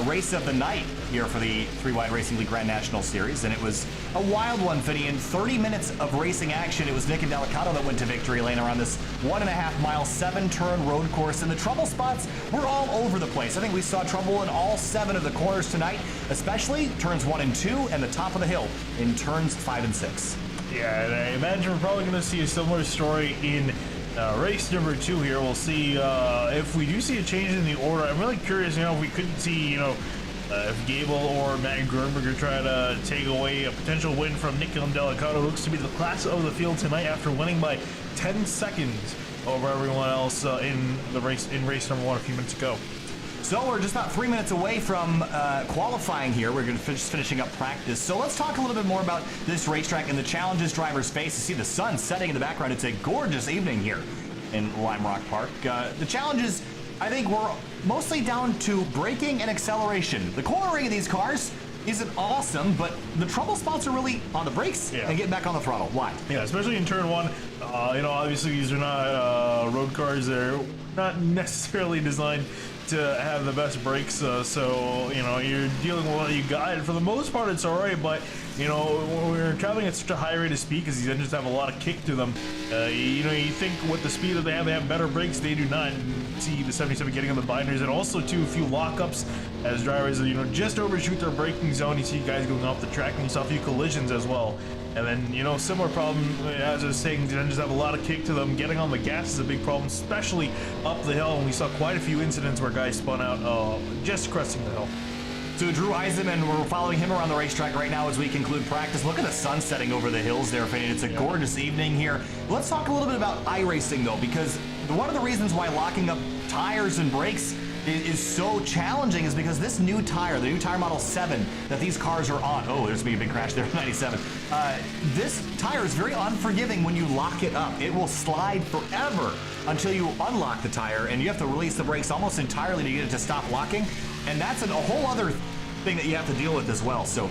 Speaker 1: race of the night here for the 3-Wide Racing League Grand National Series, and it was a wild one, Finney. In 30 minutes of racing action, it was Nick and Delicato that went to victory lane around this 1.5-mile, 7-turn road course, and the trouble spots were all over the place. I think we saw trouble in all 7 of the corners tonight, especially turns 1 and 2 and the top of the hill in turns 5 and 6.
Speaker 2: Yeah, and I imagine we're probably going to see a similar story in race number 2 here. We'll see if we do see a change in the order. I'm really curious, if we couldn't see, if Gable or Matt Gruenberg are trying to take away a potential win from Nick and Delicato. Looks to be the class of the field tonight after winning by 10 seconds over everyone else in race number 1 a few minutes ago.
Speaker 1: So we're just about 3 minutes away from qualifying here. We're going to finishing up practice. So let's talk a little bit more about this racetrack and the challenges drivers face. You see the sun setting in the background. It's a gorgeous evening here in Lime Rock Park. The challenges, I think, were mostly down to braking and acceleration. The cornering of these cars isn't awesome, but the trouble spots are really on the brakes and getting back on the throttle. Why?
Speaker 2: Yeah, especially in turn 1. Obviously these are not road cars. They're not necessarily designed to have the best brakes, so you're dealing with what you got, and for the most part it's alright, but when we're traveling at such a high rate of speed, because these engines have a lot of kick to them, you think with the speed that they have better brakes. They do not. See the 77 getting on the binders, and also too a few lockups as drivers just overshoot their braking zone. You see guys going off the track, and you saw a few collisions as well. And then, similar problem, as I was saying, the engines have a lot of kick to them. Getting on the gas is a big problem, especially up the hill. And we saw quite a few incidents where guys spun out just cresting the hill.
Speaker 1: So Drew Eisenman, we're following him around the racetrack right now as we conclude practice. Look at the sun setting over the hills there, Finney. It's a gorgeous evening here. Let's talk a little bit about iRacing, though, because one of the reasons why locking up tires and brakes is so challenging is because this new tire, the new tire model 7 that these cars are on, there's going to be a big crash there, 97. This tire is very unforgiving when you lock it up. It will slide forever until you unlock the tire, and you have to release the brakes almost entirely to get it to stop locking, and that's a whole other thing that you have to deal with as well. So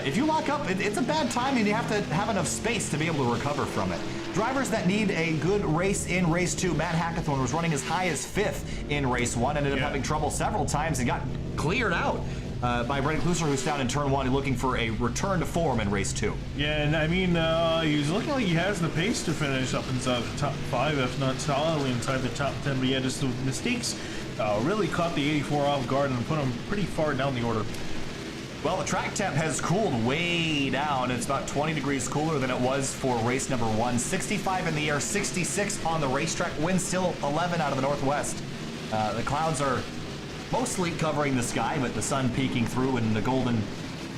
Speaker 1: if you lock up, it's a bad time, and you have to have enough space to be able to recover from it. Drivers that need a good race in race 2, Matt Hackathorn was running as high as 5th in race 1, ended up having trouble several times and got cleared out by Brendan Klusler, who's down in turn 1 and looking for a return to form in race 2.
Speaker 2: Yeah, and I mean, he's looking like he has the pace to finish up inside the top 5, if not solidly inside the top 10, but just the mistakes really caught the 84 off guard and put him pretty far down the order.
Speaker 1: Well, the track temp has cooled way down. It's about 20 degrees cooler than it was for race number 1. 65 in the air, 66 on the racetrack. Wind still 11 out of the northwest. The clouds are mostly covering the sky, but the sun peeking through in the golden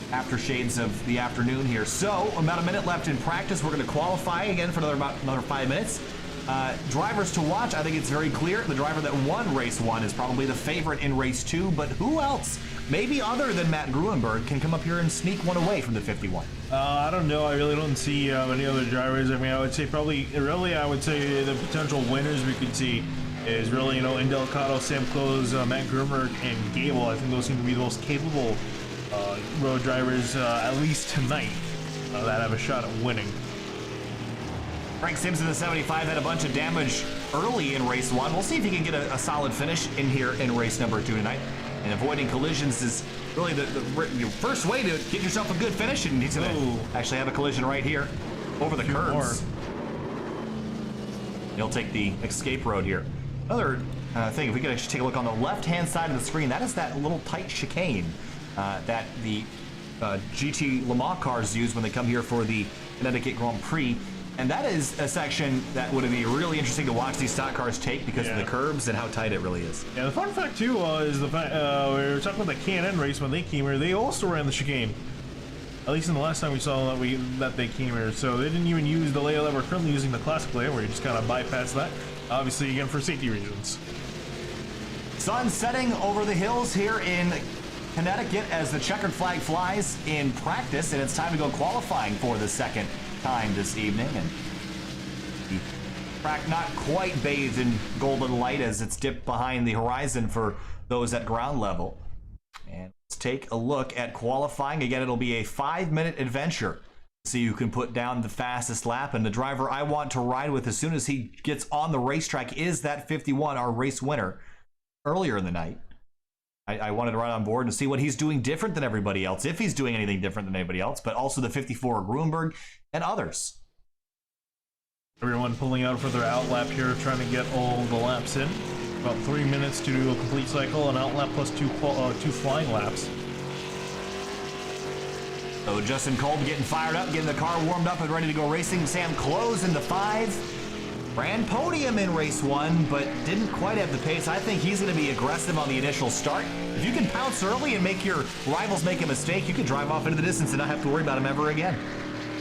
Speaker 1: aftershades of the afternoon here. So, about a minute left in practice. We're going to qualify again for another 5 minutes. Drivers to watch, I think it's very clear. The driver that won race 1 is probably the favorite in race 2, but who else, maybe other than Matt Gruenberg, can come up here and sneak one away from the 51?
Speaker 2: I don't know. I really don't see any other drivers. I mean, I would say the potential winners we could see is really, Delicato, Sam Close, Matt Gruenberg, and Gable. I think those seem to be the most capable road drivers, at least tonight, that have a shot at winning.
Speaker 1: Frank Simpson, the 75, had a bunch of damage early in race 1. We'll see if he can get a solid finish in here in race number 2 tonight. And avoiding collisions is really the first way to get yourself a good finish, and he's going to actually have a collision right here over the curbs. He'll take the escape road here. Another thing, if we could actually take a look on the left-hand side of the screen, that is that little tight chicane that the GT Le Mans cars use when they come here for the Connecticut Grand Prix. And that is a section that would be really interesting to watch these stock cars take because of the curbs and how tight it really is.
Speaker 2: Yeah, the fun fact too is the fact we were talking about the K&N race when they came here. They also ran the chicane. At least in the last time we saw that they came here. So they didn't even use the layout that we're currently using, the classic layout, where you just kind of bypass that. Obviously, again, for safety reasons.
Speaker 1: Sun setting over the hills here in Connecticut as the checkered flag flies in practice, and it's time to go qualifying for the second time this evening. And the track not quite bathed in golden light as it's dipped behind the horizon for those at ground level. And let's take a look at qualifying. Again, it'll be a 5-minute adventure. So you can put down the fastest lap, and the driver I want to ride with as soon as he gets on the racetrack is that 51, our race winner. earlier in the night. I wanted to run on board and see what he's doing different than everybody else, if he's doing anything different than anybody else, but also the 54 Gruenberg and others.
Speaker 2: Everyone pulling out for their outlap here, trying to get all the laps in. About 3 minutes to do a complete cycle, an outlap plus two flying laps.
Speaker 1: So Justin Kolb getting fired up, getting the car warmed up and ready to go racing. Sam Close in the 5. Ran podium in race 1, but didn't quite have the pace. I think he's going to be aggressive on the initial start. If you can pounce early and make your rivals make a mistake, you can drive off into the distance and not have to worry about him ever again.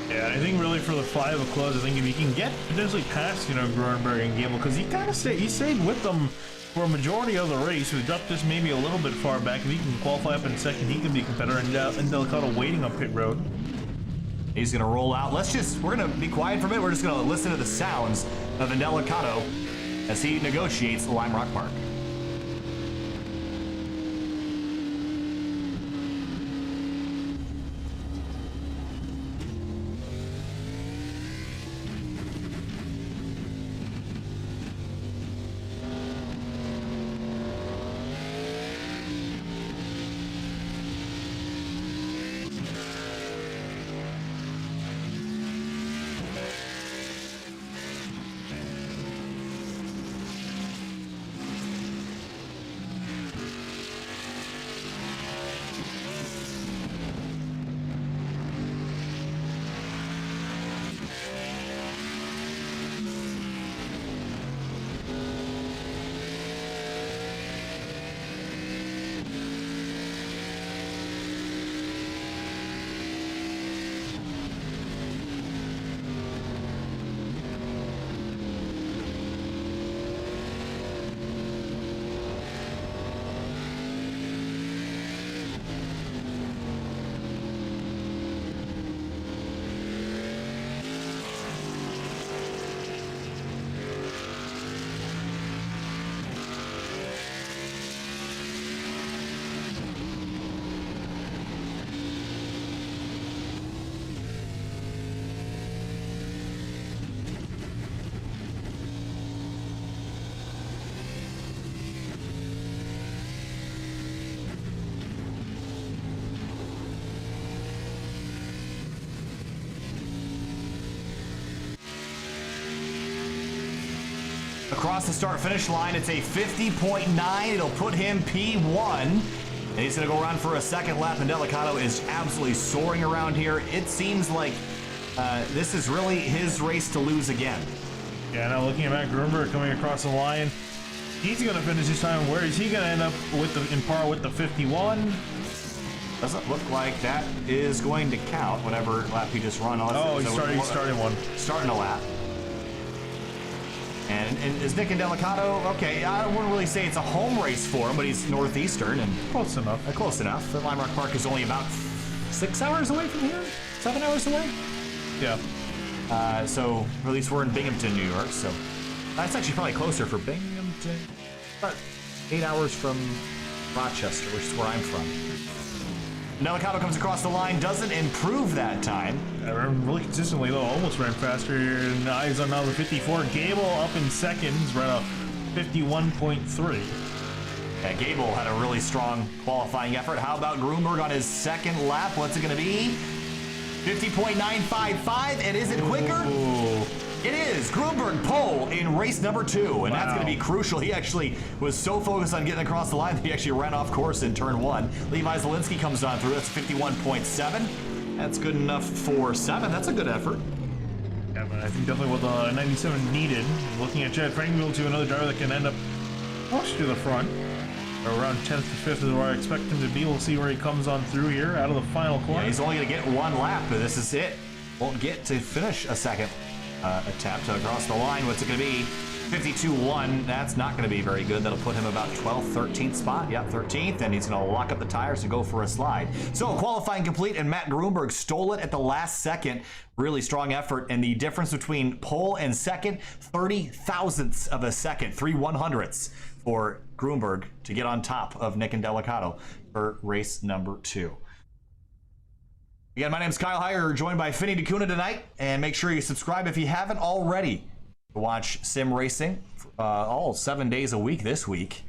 Speaker 2: Yeah, I think really for the 5 of Close, I think if you can get potentially past, Gruenberg and Gable, because he stayed with them for a majority of the race. We dropped this maybe a little bit far back. If he can qualify up in second, he can be a competitor. And Delicado waiting on pit road.
Speaker 1: He's going to roll out. We're going to be quiet for a minute. We're just going to listen to the sounds of Delicado as he negotiates Lime Rock Park. Across the start-finish line, it's a 50.9. It'll put him P1. And he's going to go around for a second lap, and Delicado is absolutely soaring around here. It seems like this is really his race to lose again.
Speaker 2: Yeah, now looking at Matt Gruenberg coming across the line, he's going to finish his time. Where is he going to end up with in par with the 51?
Speaker 1: Doesn't look like that is going to count, whatever lap he just run.
Speaker 2: He's starting one.
Speaker 1: Starting a lap. And is Nick and Delicado, okay, I wouldn't really say it's a home race for him, but he's northeastern and
Speaker 2: close enough.
Speaker 1: Close enough. The Lime Rock Park is only about 6 hours away from here? 7 hours away?
Speaker 2: Yeah.
Speaker 1: So, at least we're in Binghamton, New York, so that's actually probably closer for Binghamton. About 8 hours from Rochester, which is where I'm from. Delicado comes across the line, doesn't improve that time.
Speaker 2: I ran really consistently, though. Almost ran faster here. And eyes on number 54. Gable up in seconds, ran a 51.3.
Speaker 1: Yeah, Gable had a really strong qualifying effort. How about Gruenberg on his second lap? What's it going to be? 50.955. And is it quicker?
Speaker 2: Ooh.
Speaker 1: It is. Gruenberg pole in race number 2, and that's going to be crucial. He actually was so focused on getting across the line that he actually ran off course in turn 1. Levi Szalinski comes on through. That's 51.7. That's good enough for 7. That's a good effort.
Speaker 2: Yeah, but I think definitely what the 97 needed. Looking at Chad Frankville to another driver that can end up close to the front. Around 10th to 5th is where I expect him to be. We'll see where he comes on through here out of the final corner.
Speaker 1: Yeah, he's only going to get 1 lap, but this is it. Won't get to finish a second attempt across the line. What's it going to be? 52.1. That's not going to be very good. That'll put him about 12th, 13th spot. Yep, 13th, and he's going to lock up the tires and go for a slide. So qualifying complete, and Matt Gruenberg stole it at the last second. Really strong effort, and the difference between pole and second, 30 thousandths of a second, 3/100ths for Gruenberg to get on top of Nick and Delicado for race number 2. Again, my name's Kyle Heyer, joined by Finney DeCuna tonight, and make sure you subscribe if you haven't already to watch sim racing all 7 days a week this week.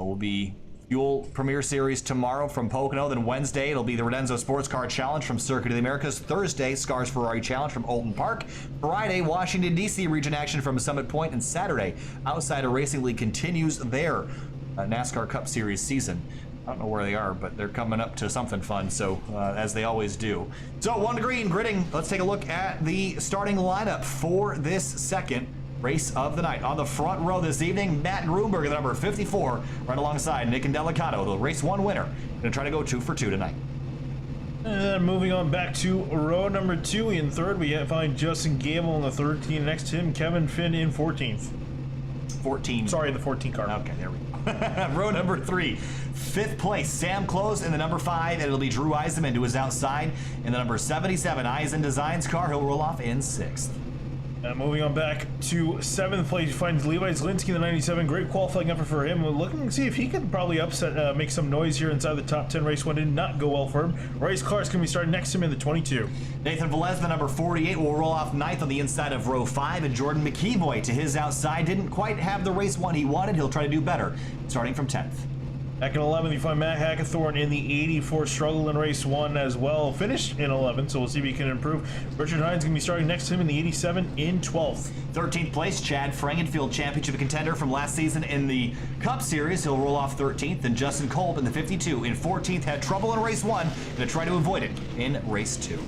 Speaker 1: It will be Fuel Premier Series tomorrow from Pocono. Then Wednesday, it'll be the Rodenzo Sports Car Challenge from Circuit of the Americas. Thursday, Scars Ferrari Challenge from Alton Park. Friday, Washington, D.C. region action from Summit Point. And Saturday, Outsider Racing League continues their NASCAR Cup Series season. I don't know where they are, but they're coming up to something fun, so as they always do. So, 1 to green, gridding. Let's take a look at the starting lineup for this second race of the night. On the front row this evening, Matt Gruenberg, the number 54, right alongside Nick Indelicato, the race 1 winner. Gonna try to go 2 for 2 tonight.
Speaker 2: And then moving on back to row number 2. In third, we find Justin Gable in the 13th. Next to him, Kevin Finn in 14th.
Speaker 1: 14.
Speaker 2: Sorry, the 14 car.
Speaker 1: Okay, there we go. Row number 3. 5th place, Sam Close in the number 5, and it'll be Drew Eisenman to his outside in the number 77 Eisen Designs car. He'll roll off in 6th.
Speaker 2: Moving on back to 7th place, you find Levi Szalinski in the 97. Great qualifying effort for him. We're looking to see if he can probably upset, make some noise here inside the top 10. Race 1 did not go well for him. Race cars can be starting next to him in the 22.
Speaker 1: Nathan Velez, the number 48, will roll off 9th on the inside of row 5, and Jordan McKeeboy to his outside didn't quite have the race 1 he wanted. He'll try to do better, starting from 10th.
Speaker 2: Back in 11th, you find Matt Hackathorn in the 84, struggled in race 1 as well. Finished in 11th, so we'll see if he can improve. Richard Hines going to be starting next to him in the 87 in 12th.
Speaker 1: 13th place, Chad Frankenfield, championship contender from last season in the Cup Series. He'll roll off 13th. And Justin Kolb in the 52 in 14th. Had trouble in race 1. Going to try to avoid it in race 2.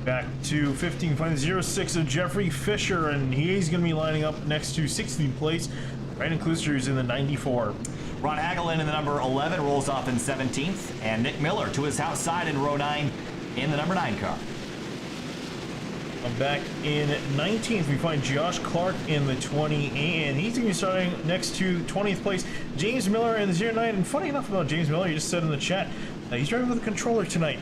Speaker 2: Back to 15, find the 06 of Jeffrey Fisher, and he's going to be lining up next to 16th place. Brandon Klooster's in the 94.
Speaker 1: Ron Hagelin in the number 11 rolls off in 17th, and Nick Miller to his outside in row 9 in the number 9 car.
Speaker 2: Back in 19th, we find Josh Clark in the 20, and he's going to be starting next to 20th place, James Miller in the 09. And funny enough about James Miller, you just said in the chat, he's driving with a controller tonight,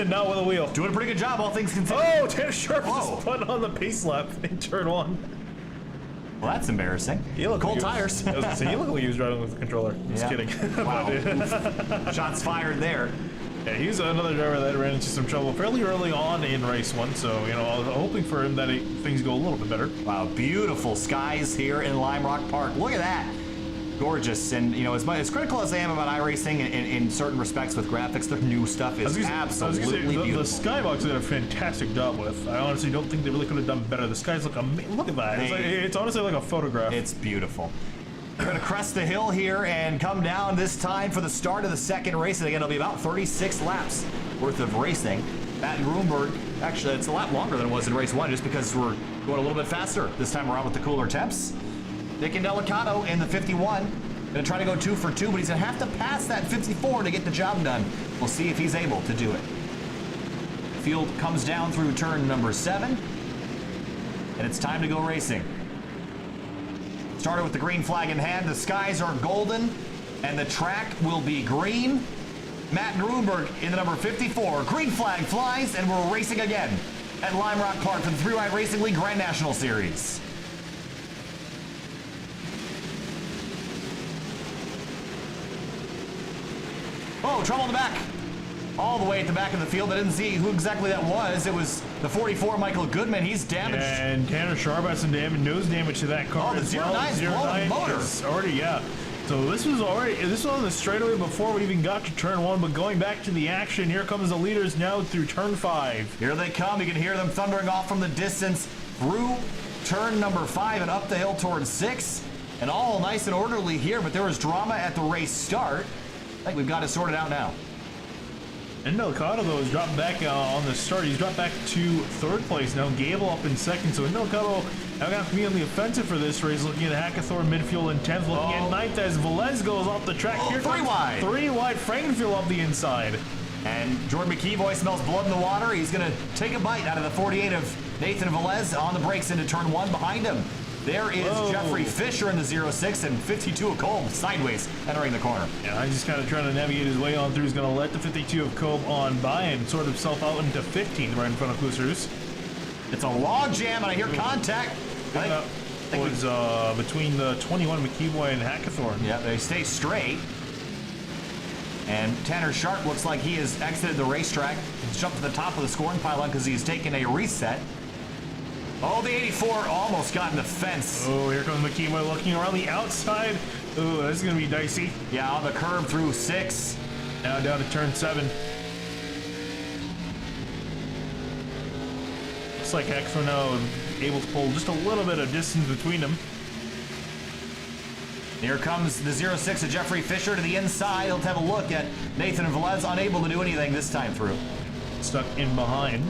Speaker 2: not with a wheel.
Speaker 1: Doing a pretty good job, all things considered.
Speaker 2: Oh, Tanner Sharp just put on the pace lap in turn 1.
Speaker 1: Well, that's embarrassing. Cold tires.
Speaker 2: I was going to say, he looked like he was driving with a controller. Just kidding.
Speaker 1: Wow. Shots fired there.
Speaker 2: Yeah, he's another driver that ran into some trouble fairly early on in race 1, so, you know, I was hoping for him that things go a little bit better.
Speaker 1: Wow, beautiful skies here in Lime Rock Park. Look at that. Gorgeous. And, you know, as critical as I am about iRacing in certain respects with graphics, their new stuff is absolutely beautiful.
Speaker 2: The skybox did a fantastic job with. I honestly don't think they really could have done better. The skies look amazing. Look at that. It's honestly like a photograph.
Speaker 1: It's beautiful. We're going to crest the hill here and come down this time for the start of the second race. And again, it'll be about 36 laps worth of racing. Matt Gruenberg, actually, it's a lot longer than it was in race 1 just because we're going a little bit faster this time around with the cooler temps. Nick Indelicato in the 51. Going to try to go 2 for 2, but he's going to have to pass that 54 to get the job done. We'll see if he's able to do it. Field comes down through turn number 7. And it's time to go racing. Started with the green flag in hand. The skies are golden, and the track will be green. Matt Gruenberg in the number 54. Green flag flies, and we're racing again at Lime Rock Park for the 3-Ride Racing League Grand National Series. Oh, trouble in the back. All the way at the back of the field. I didn't see who exactly that was. It was the 44, Michael Goodman. He's damaged.
Speaker 2: And Tanner Sharp has some nose damage to that car.
Speaker 1: Oh, the 09's blown the motor.
Speaker 2: Already, yeah. So this was on the straightaway before we even got to turn 1, but going back to the action, here comes the leaders now through turn 5.
Speaker 1: Here they come. You can hear them thundering off from the distance through turn number 5 and up the hill towards 6. And all nice and orderly here, but there was drama at the race start. I think we've got it sorted out now.
Speaker 2: Indelicato, though, has dropped back on the start. He's dropped back to 3rd place now. Gable up in 2nd. So Indelicato now going to have to be on the offensive for this race. Looking at Hackathorn midfield in 10th. Looking at 9th as Velez goes off the track. Here
Speaker 1: 3 wide.
Speaker 2: 3 wide. Frankenfield up the inside.
Speaker 1: And Jordan McKeeboy smells blood in the water. He's going to take a bite out of the 48 of Nathan Velez on the brakes into turn 1 behind him. There is Jeffrey Fisher in the 06 and 52 of Kolb sideways entering the corner.
Speaker 2: Yeah, he's just kind of trying to navigate his way on through. He's going to let the 52 of Kolb on by and sort himself out into 15th right in front of Kloosters.
Speaker 1: It's a log jam, and I hear contact.
Speaker 2: That was between the 21 McKeeboy and Hackathorn.
Speaker 1: Yeah, they stay straight. And Tanner Sharp looks like he has exited the racetrack. He's jumped to the top of the scoring pylon because he's taken a reset. Oh, the 84 almost got in the fence.
Speaker 2: Oh, here comes McKeeboy looking around the outside. Ooh, this is going to be dicey.
Speaker 1: Yeah, on the curve through 6.
Speaker 2: Now down to turn 7. Looks like Hector now able to pull just a little bit of distance between them.
Speaker 1: Here comes the 06 of Jeffrey Fisher to the inside. He'll have a look at Nathan and Velez, unable to do anything this time through.
Speaker 2: Stuck in behind.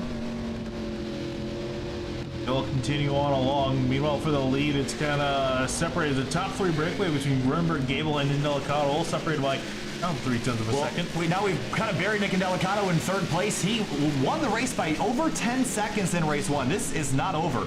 Speaker 2: They'll continue on along. Meanwhile, for the lead, it's kind of separated. The top 3 breakaway between Gruenberg, Gable, and Indelicato, all separated by around 0.3 of a second.
Speaker 1: Now we've kind of buried Nick Indelicato in 3rd place. He won the race by over 10 seconds in race 1. This is not over.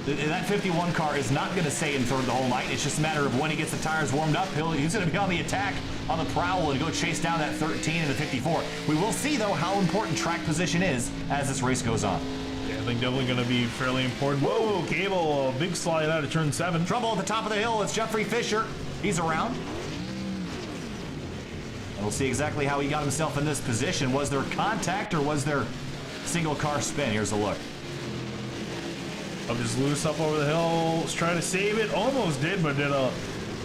Speaker 1: That 51 car is not going to stay in 3rd the whole night. It's just a matter of when he gets the tires warmed up. He's going to be on the attack, on the prowl, and go chase down that 13 and the 54. We will see, though, how important track position is as this race goes on.
Speaker 2: Yeah, I think definitely going to be fairly important. Whoa, Gable, a big slide out of turn 7.
Speaker 1: Trouble at the top of the hill. It's Jeffrey Fisher. He's around. And we'll see exactly how he got himself in this position. Was there contact or was there single car spin? Here's a look.
Speaker 2: Up just loose up over the hill, trying to save it. Almost did, but did a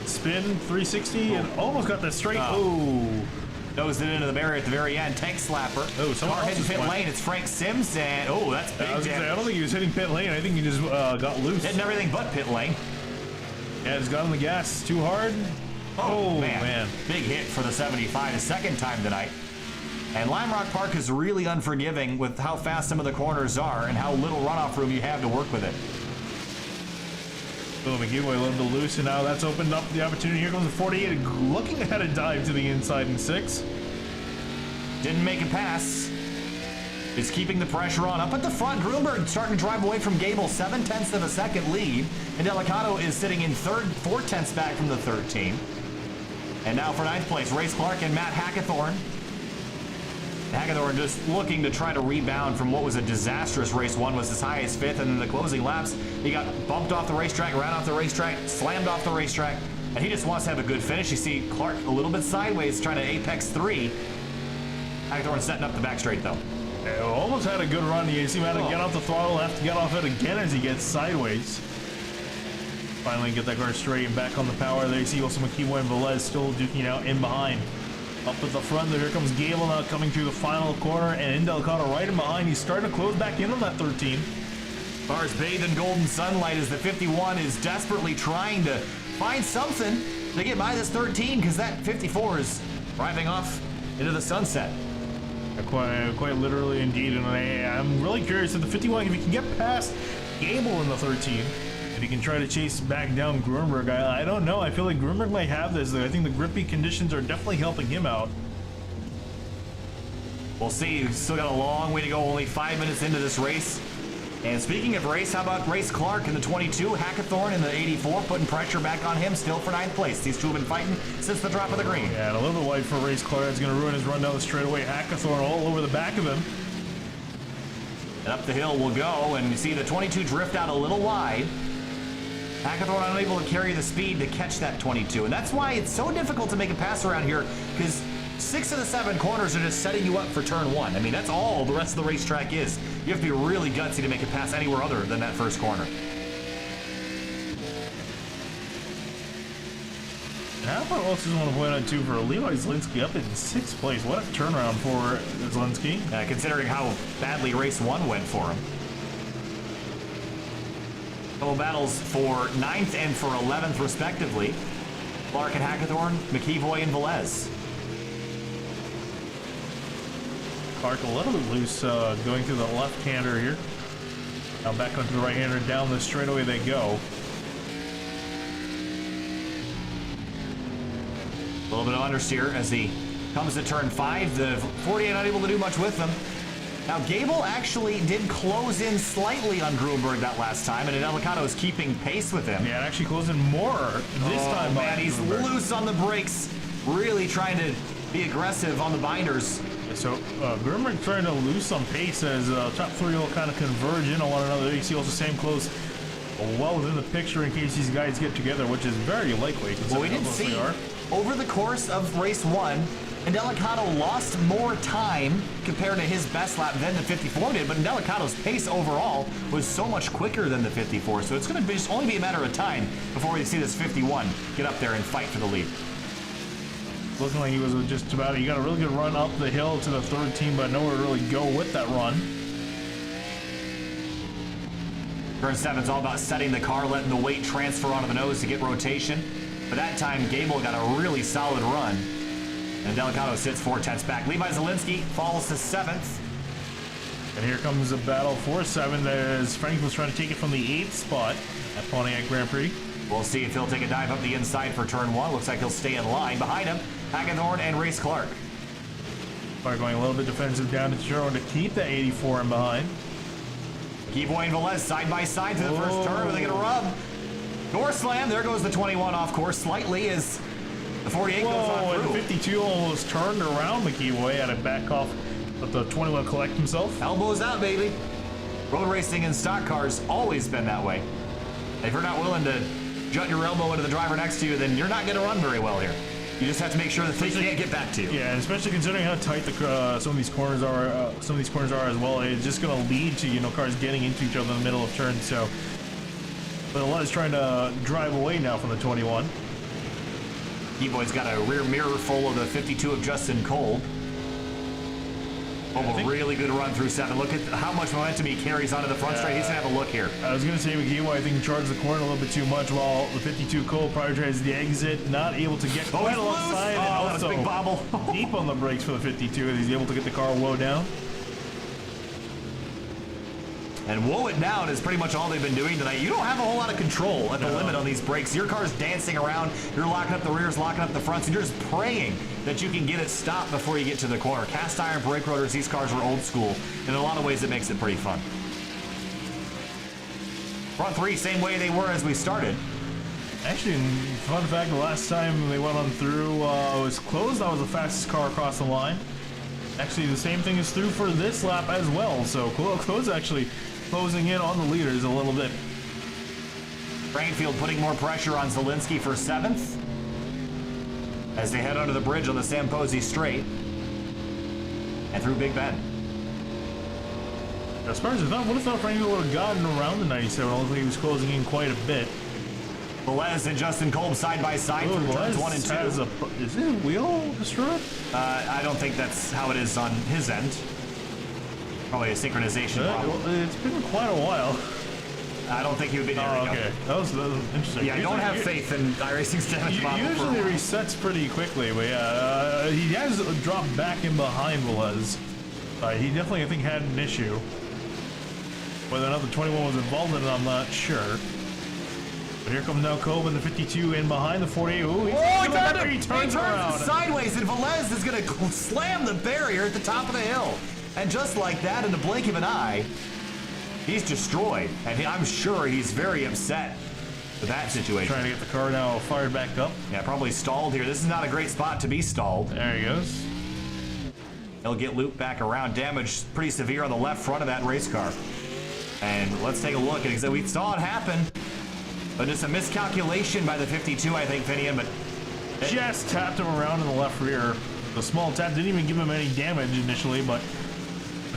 Speaker 2: spin 360 and almost got the straight. Oh.
Speaker 1: Nosed it into the barrier at the very end. Tank slapper.
Speaker 2: Oh, someone
Speaker 1: car
Speaker 2: else
Speaker 1: hitting
Speaker 2: is
Speaker 1: pit
Speaker 2: flying.
Speaker 1: lane. It's Frank Simpson. Oh, that's big
Speaker 2: I was gonna say, I
Speaker 1: damage.
Speaker 2: don't think he was hitting pit lane. I think he just got loose.
Speaker 1: Hitting everything but pit lane.
Speaker 2: Yeah, just got on the gas too hard. Oh, man.
Speaker 1: Big hit for the 75, the 2nd time tonight. And Lime Rock Park is really unforgiving with how fast some of the corners are and how little runoff room you have to work with it.
Speaker 2: So the giveaway a little bit loose, and now that's opened up the opportunity. Here comes the 48, looking at a dive to the inside in 6.
Speaker 1: Didn't make a pass. Is keeping the pressure on. Up at the front, Gruenberg starting to drive away from Gable, 0.7 of a second lead. And Indelicato is sitting in 3rd, 0.4 back from the 13. And now for 9th place, Race Clark and Matt Hackathorn. Hagedorn just looking to try to rebound from what was a disastrous race 1, was as high as 5th, and in the closing laps, he got bumped off the racetrack, ran off the racetrack, slammed off the racetrack, and he just wants to have a good finish. You see Clark a little bit sideways trying to apex 3. Hagedorn setting up the back straight though.
Speaker 2: Yeah, almost had a good run. You see him had to get off the throttle, have to get off it again as he gets sideways. Finally get that car straight and back on the power. There you see also McKeeboy and Velez still duking out in behind. Up at the front there, here comes Gable now coming through the final corner, and Indelicato right in behind. He's starting to close back in on that 13.
Speaker 1: Cars bathed in golden sunlight as the 51 is desperately trying to find something to get by this 13, because that 54 is driving off into the sunset.
Speaker 2: Quite literally indeed, and I'm really curious if the 51, if he can get past Gable in the 13, if he can try to chase back down Gruenberg. I don't know. I feel like Gruenberg might have this. I think the grippy conditions are definitely helping him out.
Speaker 1: We'll see. We've still got a long way to go, only 5 minutes into this race. And speaking of race, how about Race Clark in the 22, Hackathorn in the 84, putting pressure back on him, still for 9th place. These two have been fighting since the drop of the green.
Speaker 2: Yeah, and a little bit wide for Race Clark. It's going to ruin his run down the straightaway. Hackathorn all over the back of him.
Speaker 1: And up the hill we'll go, and you see the 22 drift out a little wide. Hackathorn unable to carry the speed to catch that 22, and that's why it's so difficult to make a pass around here, because 6 of the 7 corners are just setting you up for turn 1. I mean, that's all the rest of the racetrack is. You have to be really gutsy to make a pass anywhere other than that first corner.
Speaker 2: And I also just want to point out, too, for Levi Szalinski up in 6th place. What a turnaround for Szalinski.
Speaker 1: Considering how badly race 1 went for him. Couple battles for 9th and for 11th, respectively. Clark and Hackathorn, McKeeboy and Velez.
Speaker 2: Clark a little bit loose going through the left-hander here. Now back onto the right-hander, down the straightaway they go.
Speaker 1: A little bit of understeer as he comes to turn 5. The 48 unable to do much with them. Now, Gable actually did close in slightly on Gruenberg that last time, and Indelicato is keeping pace with him.
Speaker 2: Yeah, actually closing more this time.
Speaker 1: Man, he's
Speaker 2: Gruenberg.
Speaker 1: loose on the brakes, really trying to be aggressive on the binders.
Speaker 2: So, Gruenberg trying to lose some pace as top 3 will kind of converge in on one another. You see also same close well within the picture in case these guys get together, which is very likely.
Speaker 1: Well, we did see over the course of race 1, And Delicado lost more time compared to his best lap than the 54 did, but Delicado's pace overall was so much quicker than the 54, so it's going to just only be a matter of time before we see this 51 get up there and fight for the lead.
Speaker 2: Looking like he was just about, he got a really good run up the hill to the third team, but nowhere to really go with that run.
Speaker 1: Turn 7's all about setting the car, letting the weight transfer onto the nose to get rotation. But that time, Gable got a really solid run. And Delicado sits 4/10 back. Levi Szalinski falls to 7th.
Speaker 2: And here comes a battle for 7 as Frank was trying to take it from the 8th spot at Pontiac Grand Prix.
Speaker 1: We'll see if he'll take a dive up the inside for turn 1. Looks like he'll stay in line. Behind him, Hagethorn and Race Clark.
Speaker 2: Clark going a little bit defensive down to Jerome to keep that 84 in behind.
Speaker 1: Kivoy and Velez side by side through the first turn. Are they going to rub? Door slam. There goes the 21 off course slightly as the 48 goes on
Speaker 2: and
Speaker 1: through.
Speaker 2: 52 almost turned around McKeeway, had to back off, let the 21 collect himself.
Speaker 1: Elbows out, baby. Road racing and stock cars always been that way. If you're not willing to jut your elbow into the driver next to you, then you're not going to run very well here. You just have to make sure that they can't get back to you.
Speaker 2: Yeah, and especially considering how tight the some of these corners are. As well. It's just going to lead to cars getting into each other in the middle of turns. So, but a lot is trying to drive away now from the 21.
Speaker 1: D-Boy's got a rear mirror full of the 52 of Justin Kolb. A really good run through 7. Look at how much momentum he carries onto the front straight. He's going to have a look here.
Speaker 2: I was going to say McKeeway, I think, charged the corner a little bit too much while the 52 Cole prioritizes the exit, not able to get quite alongside.
Speaker 1: Oh, that was a big bobble.
Speaker 2: Deep on the brakes for the 52 as he's able to get the car low down.
Speaker 1: And woe it down is pretty much all they've been doing tonight. You don't have a whole lot of control at the limit on these brakes. Your car's dancing around. You're locking up the rears, locking up the fronts, and you're just praying that you can get it stopped before you get to the corner. Cast iron brake rotors, these cars were old school. In a lot of ways, it makes it pretty fun. Front 3, same way they were as we started.
Speaker 2: Actually, fun fact, the last time they went on through, it was closed. That was the fastest car across the line. Actually, the same thing is through for this lap as well. So close actually closing in on the leaders a little bit.
Speaker 1: Brainfield putting more pressure on Szalinski for 7th as they head under the bridge on the Samposi Straight and through Big Bend.
Speaker 2: As far as I thought, what if Brainfield would have gotten around the 97? I don't think he was closing in quite a bit.
Speaker 1: Velez and Justin Kolb side by side through turns 1 and 2.
Speaker 2: Is it a wheel destroyed?
Speaker 1: I don't think that's how it is on his end. Probably a synchronization problem.
Speaker 2: It's been quite a while.
Speaker 1: I don't think he would be there.
Speaker 2: Oh, okay. That was interesting.
Speaker 1: Yeah, I don't have faith in iRacing's damage model.
Speaker 2: Usually it resets pretty quickly, but yeah, he has dropped back in behind Velez. He definitely, I think, had an issue. Whether or not the 21 was involved in it, I'm not sure. But here comes now Kolb and the 52 in behind the 48. Ooh, he turns around.
Speaker 1: Sideways, and Velez is going to slam the barrier at the top of the hill. And just like that, in the blink of an eye, he's destroyed. And I'm sure he's very upset with that situation.
Speaker 2: Trying to get the car now fired back up.
Speaker 1: Yeah, probably stalled here. This is not a great spot to be stalled.
Speaker 2: There he goes.
Speaker 1: He'll get looped back around. Damage pretty severe on the left front of that race car. And let's take a look. And we saw it happen. But just a miscalculation by the 52, I think, Finian. But
Speaker 2: just tapped him around in the left rear. The small tap didn't even give him any damage initially, but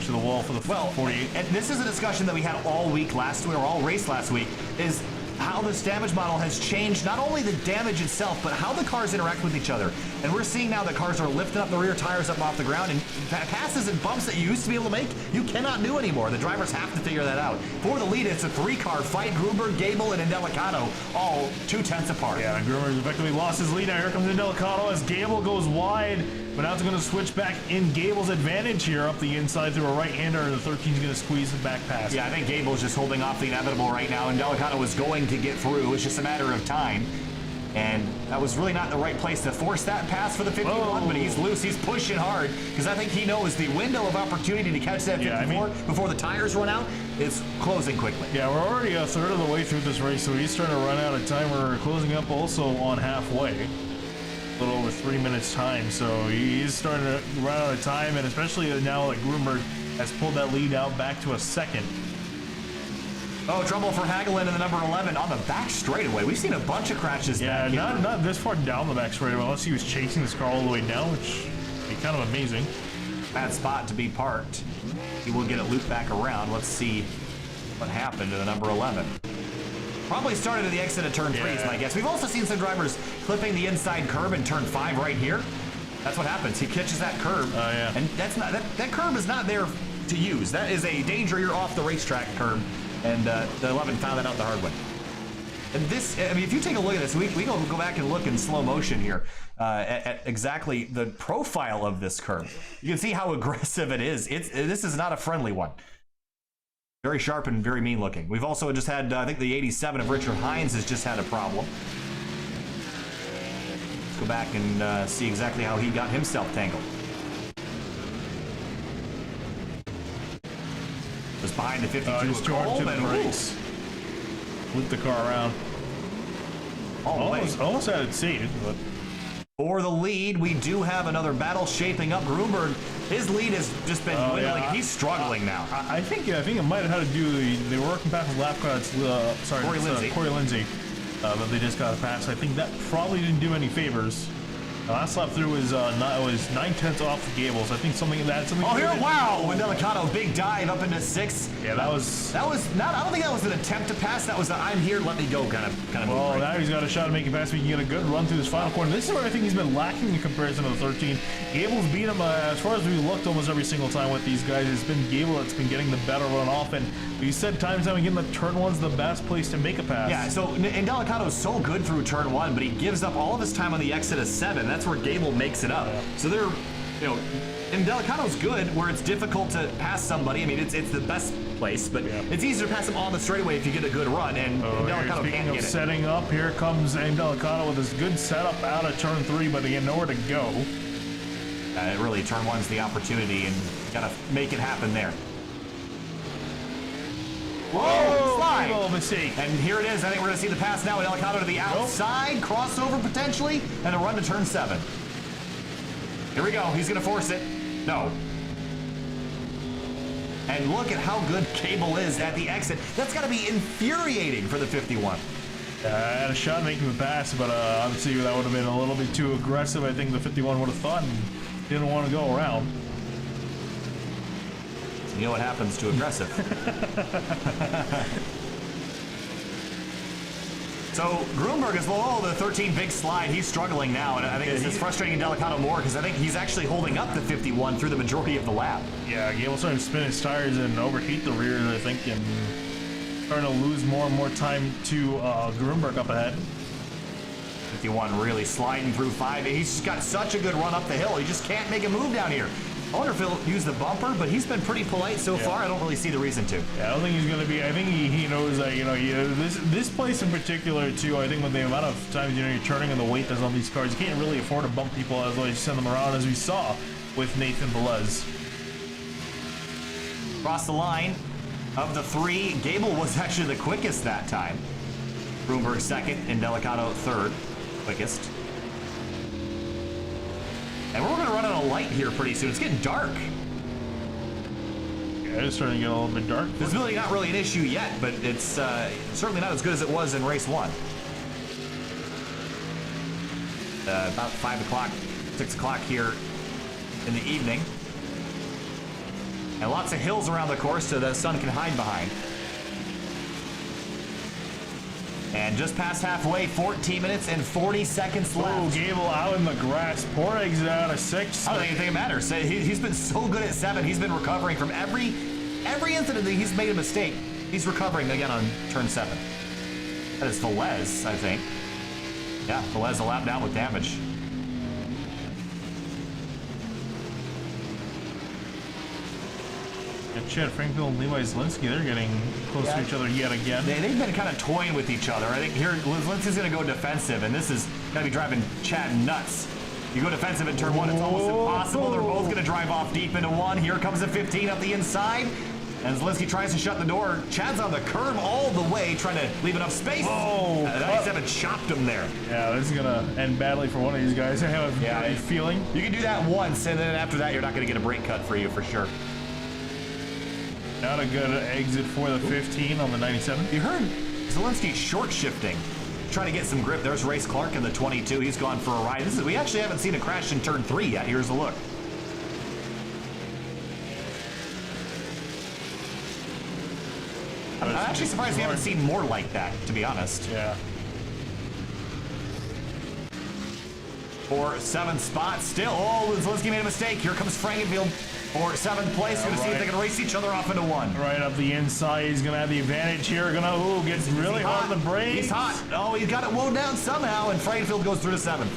Speaker 2: to the wall for the 48.
Speaker 1: And this is a discussion that we had all week last week, or all race last week, is how this damage model has changed not only the damage itself, but how the cars interact with each other. And we're seeing now that cars are lifting up the rear tires up off the ground, and passes and bumps that you used to be able to make, you cannot do anymore. The drivers have to figure that out. For the lead, it's a 3-car fight. Gruenberg, Gable, and Delicado all 2/10 apart.
Speaker 2: Yeah, Gruenberg effectively lost his lead. Now here comes Delicado as Gable goes wide, but now it's going to switch back in Gable's advantage here up the inside through a right-hander, and the 13 is going to squeeze the back pass.
Speaker 1: Yeah, I think Gable's just holding off the inevitable right now, and Delicado was going to get through. It's just a matter of time. And that was really not the right place to force that pass for the 51, but he's loose. He's pushing hard because I think he knows the window of opportunity to catch that 54 before the tires run out is closing quickly.
Speaker 2: Yeah, we're already a third of the way through this race, so he's starting to run out of time. We're closing up also on halfway. A little over 3 minutes time, so he's starting to run out of time, and especially now that Gruenberg has pulled that lead out back to a second.
Speaker 1: Oh, trouble for Hagelin in the number 11 on the back straightaway. We've seen a bunch of crashes.
Speaker 2: Yeah, not this far down the back straightaway, unless he was chasing this car all the way down, which Be kind of amazing.
Speaker 1: Bad spot to be parked. He will get it looped back around. Let's see what happened to the number 11. Probably started at the exit of turn 3 is my guess. We've also seen some drivers clipping the inside curb in turn 5 right here. That's what happens. He catches that curb.
Speaker 2: Oh, yeah.
Speaker 1: And that's not that curb is not there to use. That is a danger, you're off the racetrack curb. And the 11 found that out the hard way. And this, I mean, if you take a look at this, we go back and look in slow motion here at exactly the profile of this curb. You can see how aggressive it is. This is not a friendly one. Very sharp and very mean looking. We've also just had, I think the 87 of Richard Hines has just had a problem. Let's go back and see exactly how he got himself tangled. Just behind the 52
Speaker 2: Just
Speaker 1: of
Speaker 2: tore him to the
Speaker 1: Coleman.
Speaker 2: brakes. Loop the car around. Almost had it seated, but...
Speaker 1: For the lead, we do have another battle shaping up. Gruenberg, his lead has just been dwindling.
Speaker 2: Yeah.
Speaker 1: He's struggling now.
Speaker 2: I think it might have had to do. They were working past the lap car. Corey Lindsay. But they just got past. I think that probably didn't do any favors. The last lap through was 9/10 off the Gables. I think something.
Speaker 1: Oh, here! Wow! With Delicado, big dive up into 6.
Speaker 2: Yeah, that was
Speaker 1: not. I don't think that was an attempt to pass. That was a "I'm here, let me go" kind of.
Speaker 2: Well,
Speaker 1: move, right?
Speaker 2: now he's got a shot at making pass. We can get a good run through this final corner. This is where I think he's been lacking in comparison to the 13. Gable's beat him as far as we looked almost every single time with these guys. It's been Gable that's been getting the better run off, and we said time and time again that turn 1's the best place to make a pass.
Speaker 1: Yeah. So and Delicado's so good through turn 1, but he gives up all of his time on the exit of 7. That's where Gable makes it up. So they're, and Delicado's good where it's difficult to pass somebody. I mean, it's the best place, but it's easier to pass him on the straightaway if you get a good run, and Delicado can't get it.
Speaker 2: Setting up, here comes Delicado with his good setup out of turn 3, but again, nowhere to go.
Speaker 1: Really, turn 1's the opportunity, and gotta make it happen there. Whoa! Slide!
Speaker 2: Little mistake.
Speaker 1: And here it is. I think we're gonna see the pass now. Delicado to the outside, crossover potentially, and a run to turn 7. Here we go. He's going to force it. No. And look at how good Gable is at the exit. That's got to be infuriating for the 51.
Speaker 2: I had a shot making the pass, but obviously that would have been a little bit too aggressive. I think the 51 would have thought and didn't want to go around.
Speaker 1: You know what happens to aggressive. So Gruenberg is below the 13 big slide. He's struggling now, and I think this is frustrating Delicado more because I think he's actually holding up the 51 through the majority of the lap.
Speaker 2: Yeah, Gable starting to spin his tires and overheat the rears, I think, and starting to lose more and more time to Gruenberg up ahead.
Speaker 1: 51 really sliding through 5. He's just got such a good run up the hill. He just can't make a move down here. I wonder if he'll use the bumper, but he's been pretty polite so far. I don't really see the reason to.
Speaker 2: Yeah, I don't think he's going to be. I think he knows that, this place in particular, too, I think with the amount of times, you're turning and the weight that's on these cars, you can't really afford to bump people as well as you send them around, as we saw with Nathan Velez.
Speaker 1: Across the line of the 3, Gable was actually the quickest that time. Gruenberg second and Delicado third, quickest. And we're going to run on a light here pretty soon. It's getting dark.
Speaker 2: Yeah, it's starting to get a little bit dark.
Speaker 1: Visibility not really an issue yet, but it's certainly not as good as it was in race 1. About 5 o'clock, 6 o'clock here in the evening. And lots of hills around the course so the sun can hide behind. And just past halfway, 14 minutes and 40 seconds left.
Speaker 2: Oh, Gable out in the grass. Poor exit out of 6.
Speaker 1: I don't think it matters. He's been so good at 7. He's been recovering from every incident that he's made a mistake. He's recovering again on turn 7. That is Velez, I think. Yeah, Velez a lap down with damage.
Speaker 2: Chad Frankville and Levi Szalinski, they're getting close to each other yet again.
Speaker 1: They've been kind of toying with each other. I think here Szalinski's going to go defensive, and this is going to be driving Chad nuts. You go defensive in turn 1, it's almost impossible. They're both going to drive off deep into 1. Here comes a 15 up the inside. And Szalinski tries to shut the door. Chad's on the curb all the way, trying to leave enough space.
Speaker 2: Oh,
Speaker 1: 97 chopped him there.
Speaker 2: Yeah, this is going to end badly for one of these guys. I have a feeling.
Speaker 1: You can do that once, and then after that, you're not going to get a brake cut for you for sure.
Speaker 2: Not a good exit for the 15 on the 97.
Speaker 1: You heard Szalinski short shifting, trying to get some grip. There's Race Clark in the 22. He's gone for a ride. We actually haven't seen a crash in turn 3 yet. Here's a look. actually surprised we haven't seen more like that, to be honest.
Speaker 2: Yeah.
Speaker 1: For 7th spot still. Oh, Szalinski made a mistake. Here comes Frankenfield for 7th place. Gonna see if they can race each other off into 1.
Speaker 2: Right up the inside. He's gonna have the advantage here. Gets really hard on the brakes.
Speaker 1: He's hot. Oh, he's got it wound down somehow, and Frankenfield goes through to 7th.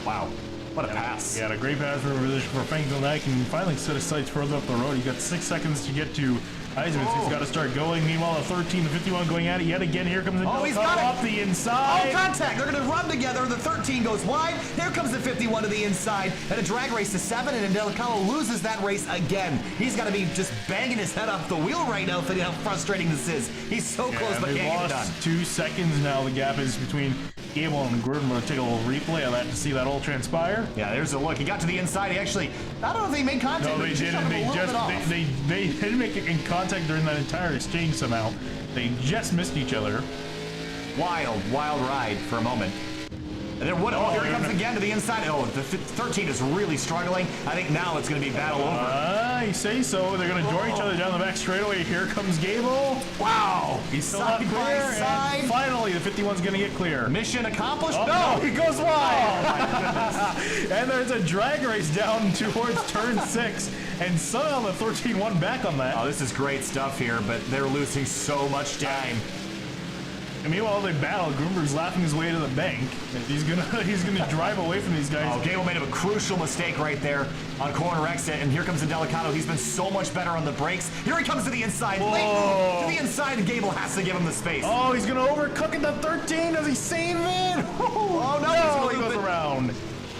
Speaker 1: Wow. What a pass.
Speaker 2: Yeah, a great pass for Frankenfield. Now he can finally set his sights further up the road. He got 6 seconds to get to Heisman. He's got to start going. Meanwhile, the 13, the 51 going at it yet again. Here comes the
Speaker 1: he's got it.
Speaker 2: off the inside.
Speaker 1: Oh, contact. They're going to run together. The 13 goes wide. Here comes the 51 to the inside. And a drag race to 7, and Delicalo loses that race again. He's got to be just banging his head off the wheel right now, thinking how frustrating this is. He's so close, but can't get it done.
Speaker 2: 2 seconds now. The gap is between Gable and Gruenberg. We'll take a little replay of that to see that all transpire.
Speaker 1: Yeah, there's a look. He got to the inside. He actually, I don't know if they made contact.
Speaker 2: No, they didn't. They didn't make in contact during that entire exchange somehow. They just missed each other.
Speaker 1: Wild ride for a moment. And then here he comes again to the inside. Oh, the 13 is really struggling. I think now it's going to be battle over.
Speaker 2: You say so. They're going to join each other down the back straightaway. Here comes Gable.
Speaker 1: Wow.
Speaker 2: He's still not clear. And finally, the 51's going to get clear.
Speaker 1: Mission accomplished?
Speaker 2: Oh,
Speaker 1: no,
Speaker 2: he goes wide. Oh, and there's a drag race down towards turn 6. And somehow the 13 won back on that.
Speaker 1: Oh, this is great stuff here, but they're losing so much time.
Speaker 2: And meanwhile, they battle. Gruenberg's laughing his way to the bank. And he's gonna drive away from these guys.
Speaker 1: Oh, Gable made a crucial mistake right there on corner exit, and here comes the Delicado. He's been so much better on the brakes. Here he comes to the inside. Late move to the inside, and Gable has to give him the space.
Speaker 2: Oh, he's gonna overcook at the 13. Does he save it?
Speaker 1: Oh no,
Speaker 2: he goes around.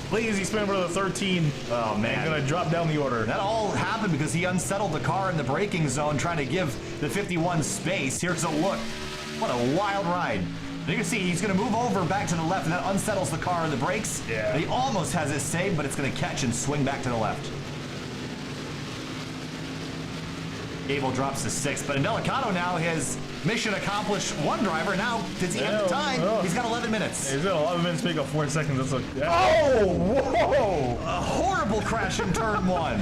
Speaker 2: Please, he spin for the 13.
Speaker 1: Oh man,
Speaker 2: he's gonna drop down the order.
Speaker 1: That all happened because he unsettled the car in the braking zone, trying to give the 51 space. Here's a look. What a wild ride. You can see he's going to move over back to the left, and that unsettles the car in the brakes.
Speaker 2: Yeah.
Speaker 1: He almost has it saved, but it's going to catch and swing back to the left. Gable drops to 6th, but Delicado now has mission accomplished. One driver. Now, does he have the time? He's got 11 minutes.
Speaker 2: He's got 11 minutes to make up 4 seconds. That's
Speaker 1: Whoa! A horrible crash in turn 1.
Speaker 2: Wow,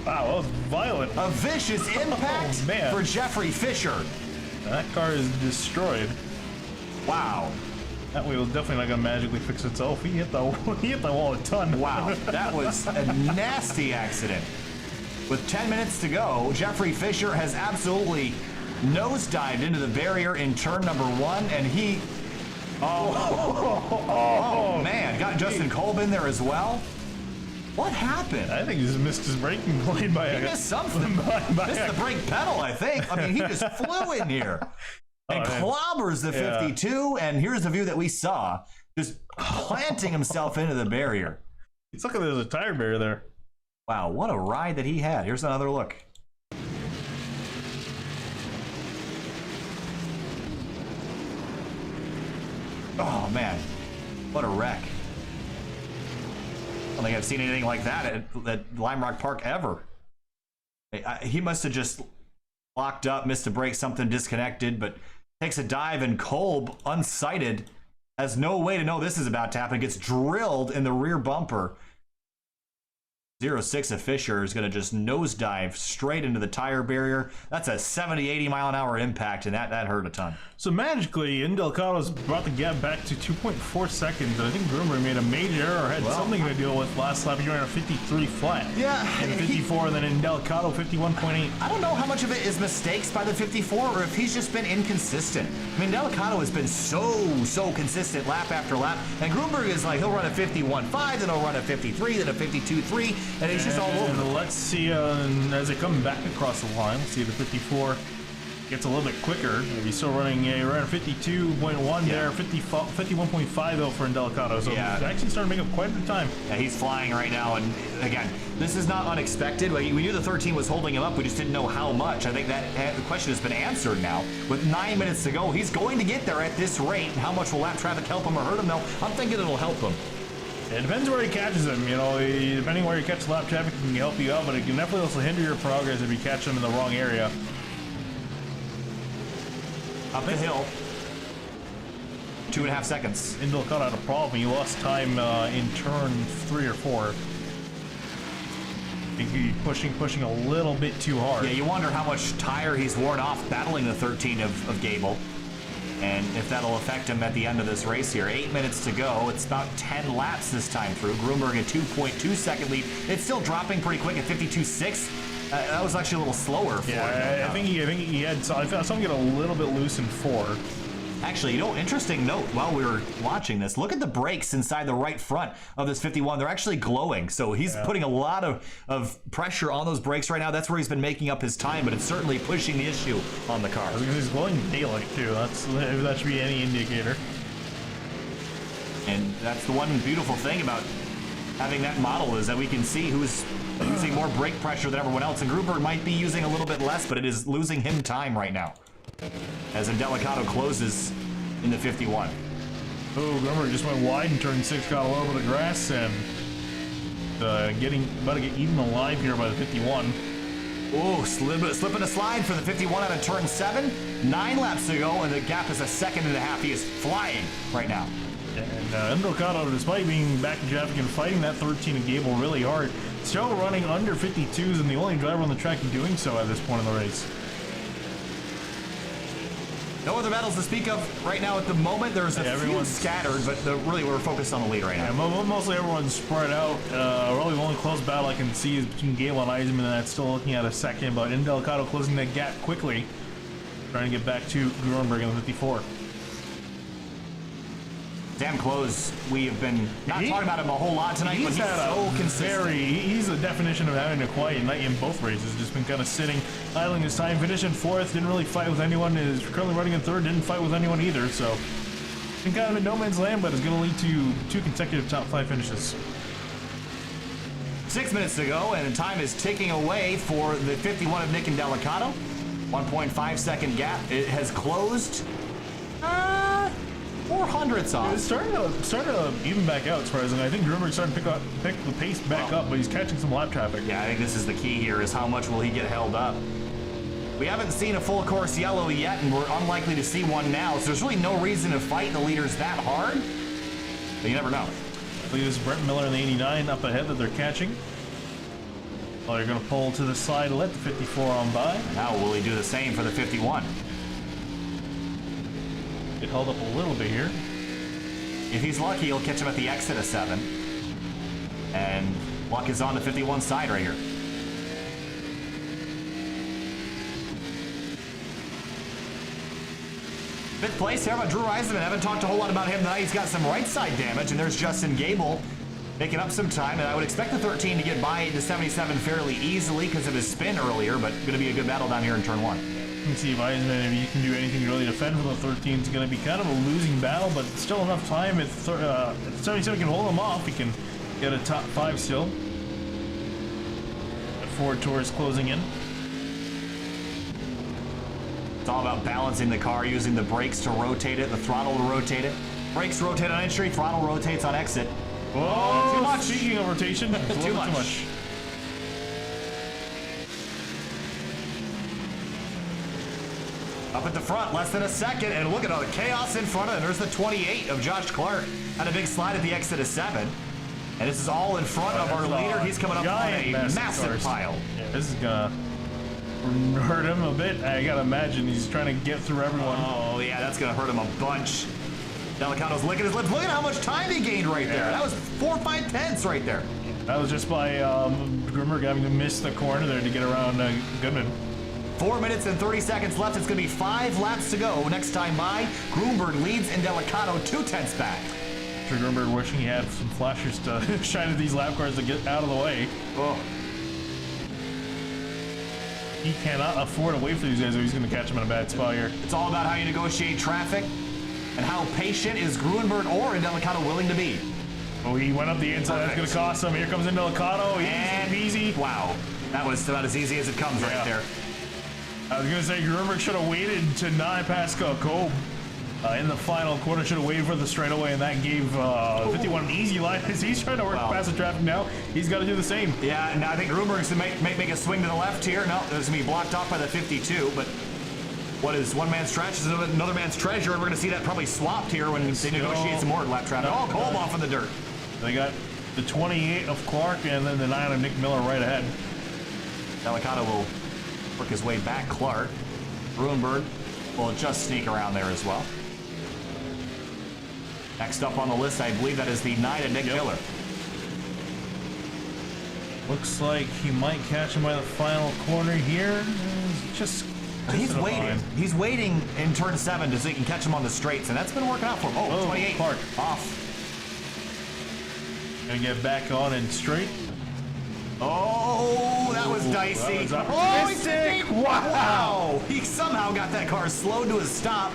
Speaker 2: that was violent.
Speaker 1: A vicious impact for Jeffrey Fisher.
Speaker 2: That car is destroyed.
Speaker 1: Wow.
Speaker 2: That wheel is definitely not going to magically fix itself. He hit the wall a ton.
Speaker 1: Wow, that was a nasty accident. With 10 minutes to go, Jeffrey Fisher has absolutely nosedived into the barrier in turn number 1, and he... Oh man, got Justin Kolb in there as well. What happened?
Speaker 2: I think he just missed his braking blade by
Speaker 1: He missed something. Missed the brake pedal, I think. I mean, he just flew in here and clobbers the 52. And here's the view that we saw, just planting himself into the barrier.
Speaker 2: It's like there's a tire barrier there.
Speaker 1: Wow, what a ride that he had. Here's another look. Oh man, what a wreck. I don't think I've seen anything like that at Lime Rock Park ever. He must have just locked up, missed a brake, something disconnected, but takes a dive, and Kolb, unsighted, has no way to know this is about to happen. Gets drilled in the rear bumper. 06 of Fisher is going to just nosedive straight into the tire barrier. That's a 70-80 mile an hour impact, and that hurt a ton.
Speaker 2: So magically, Delicato's brought the gap back to 2.4 seconds, and I think Gruenberg made a major error, or had something to deal with last lap. He ran a 53 flat.
Speaker 1: Yeah.
Speaker 2: And 54, and then in Delicado, 51.8.
Speaker 1: I don't know how much of it is mistakes by the 54, or if he's just been inconsistent. I mean, Delicado has been so consistent lap after lap, and Gruenberg is like, he'll run a 51.5, then he'll run a 53, then a 52.3, and he's just all over.
Speaker 2: Let's see, as they come back across the line, let's see the 54 gets a little bit quicker. He's still running around 52.1 there, 51.5 though for Delicado. So he's actually starting to make up quite a bit of time.
Speaker 1: Yeah, he's flying right now, and again, this is not unexpected. We knew the 13 was holding him up. We just didn't know how much. I think that the question has been answered now. With 9 minutes to go, he's going to get there at this rate. How much will lap traffic help him or hurt him, though? I'm thinking it'll help him.
Speaker 2: It depends where he catches them. You know, depending where you catch lap traffic, it can help you out, but it can definitely also hinder your progress if you catch them in the wrong area.
Speaker 1: Up the hill. 2.5 seconds.
Speaker 2: Delicado had a problem. He lost time in turn 3 or 4. He's pushing a little bit too hard.
Speaker 1: Yeah, you wonder how much tire he's worn off battling the 13 of Gable. And if that'll affect him at the end of this race here. 8 minutes to go. It's about 10 laps this time through. Gruenberg a 2.2 second lead. It's still dropping pretty quick at 52.6. That was actually a little slower for him.
Speaker 2: I think he had. I saw him get a little bit loose in 4.
Speaker 1: Actually, you know, interesting note while we were watching this. Look at the brakes inside the right front of this 51. They're actually glowing. So he's putting a lot of pressure on those brakes right now. That's where he's been making up his time, but it's certainly pushing the issue on the car.
Speaker 2: He's glowing daylight too. That should be any indicator.
Speaker 1: And that's the one beautiful thing about having that model is that we can see who's using more brake pressure than everyone else. And Gruenberg might be using a little bit less, but it is losing him time right now as Indelicato closes in the 51.
Speaker 2: Oh, Gruenberg just went wide in turn 6, got a little bit of grass, and about to get eaten alive here by the 51.
Speaker 1: Oh, slipping a slide for the 51 out of turn 7. 9 laps to go, and the gap is a second and a half. He is flying right now.
Speaker 2: And Indelicato, despite being back in traffic and fighting that 13 of Gable really hard, still running under 52s and the only driver on the track doing so at this point in the race.
Speaker 1: No other battles to speak of right now at the moment. There's a few scattered, but really we're focused on the lead right now.
Speaker 2: Yeah, mostly everyone's spread out. Really the only close battle I can see is between Gable and Eisenman, and that's still looking at a second, but Indelicato closing that gap quickly, trying to get back to Gruenberg in the 54.
Speaker 1: Damn close. We have been not talking about him a whole lot tonight, but he's so consistent.
Speaker 2: He's the definition of having a quiet night in both races. Just been kind of sitting, idling his time, finishing 4th, didn't really fight with anyone, is currently running in 3rd, didn't fight with anyone either, so been kind of in no man's land, but it's going to lead to 2 consecutive top 5 finishes.
Speaker 1: 6 minutes to go, and the time is ticking away for the 51 of Nick Indelicato. 1.5 second gap. It has closed 400s off.
Speaker 2: It's starting to even back out, surprisingly. I think Gruenberg's starting to pick the pace back up, but he's catching some lap traffic.
Speaker 1: Yeah, I think this is the key here, is how much will he get held up. We haven't seen a full course yellow yet, and we're unlikely to see one now, so there's really no reason to fight the leaders that hard, but you never know.
Speaker 2: I believe this is Brent Miller in the 89 up ahead that they're catching. Well, they're going to pull to the side, let the 54 on by.
Speaker 1: Now will he do the same for the 51?
Speaker 2: Get held up a little bit here.
Speaker 1: If he's lucky, he'll catch him at the exit of 7. And luck is on the 51 side right here. Fifth place here about Drew Eisenman. Haven't talked a whole lot about him tonight. He's got some right side damage, and there's Justin Gable making up some time. And I would expect the 13 to get by the 77 fairly easily because of his spin earlier, but going to be a good battle down here in turn 1.
Speaker 2: You can see if Eisenman, if you can do anything to really defend from the 13, it's going to be kind of a losing battle, but still enough time. If 77 can hold him off, he can get a top 5 still. The Ford Taurus closing in.
Speaker 1: It's all about balancing the car, using the brakes to rotate it, the throttle to rotate it. Brakes rotate on entry, throttle rotates on exit.
Speaker 2: Whoa,
Speaker 1: too much.
Speaker 2: Speaking of rotation, it's
Speaker 1: too much. Up at the front, less than a second, and look at all the chaos in front of it. There's the 28 of Josh Clark. Had a big slide at the exit of 7. And this is all in front of our leader. He's coming up on a massive pile.
Speaker 2: Yeah, this is gonna hurt him a bit. I gotta imagine he's trying to get through everyone.
Speaker 1: Oh, yeah, that's gonna hurt him a bunch. Delicato's licking his lips. Look at how much time he gained right there. That was 4 or 5 tenths right there.
Speaker 2: That was just by Gruenberg having to miss the corner there to get around Goodman.
Speaker 1: 4 minutes and 30 seconds left. It's going to be 5 laps to go. Next time by, Gruenberg leads Indelicato 2 tenths back.
Speaker 2: Gruenberg wishing he had some flashers to shine at these lap cars to get out of the way.
Speaker 1: Oh.
Speaker 2: He cannot afford to wait for these guys or he's going to catch them in a bad spot here.
Speaker 1: It's all about how you negotiate traffic and how patient is Gruenberg or Indelicato willing to be.
Speaker 2: Oh, he went up the inside. That's going to cost him. Here comes Indelicato. Easy.
Speaker 1: Wow. That was about as easy as it comes right there.
Speaker 2: I was going to say, Gruenberg should have waited to not pass Cope in the final quarter. Should have waited for the straightaway, and that gave 51 an easy line. As he's trying to work past the traffic now, he's got to do the same.
Speaker 1: Yeah, and I think Gruenberg's going to make a swing to the left here. No, there's going to be blocked off by the 52, but what is one man's trash is another man's treasure, and we're going to see that probably swapped here when they negotiate some more lap traffic. Oh, Kolb off in the dirt.
Speaker 2: They got The 28 of Clark, and then the 9 of Nick Miller right ahead.
Speaker 1: Delicato will work his way back. Clark. Gruenberg will just sneak around there as well. Next up on the list, I believe that is the 9 of Nick Miller.
Speaker 2: Looks like he might catch him by the final corner here.
Speaker 1: He's waiting. He's waiting in turn 7 so he can catch him on the straights, and that's been working out for him. Oh, 28.
Speaker 2: Clark
Speaker 1: off.
Speaker 2: Gonna get back on and straight.
Speaker 1: Oh, that was dicey.
Speaker 2: That was
Speaker 1: sick! Wow! He somehow got that car slowed to a stop.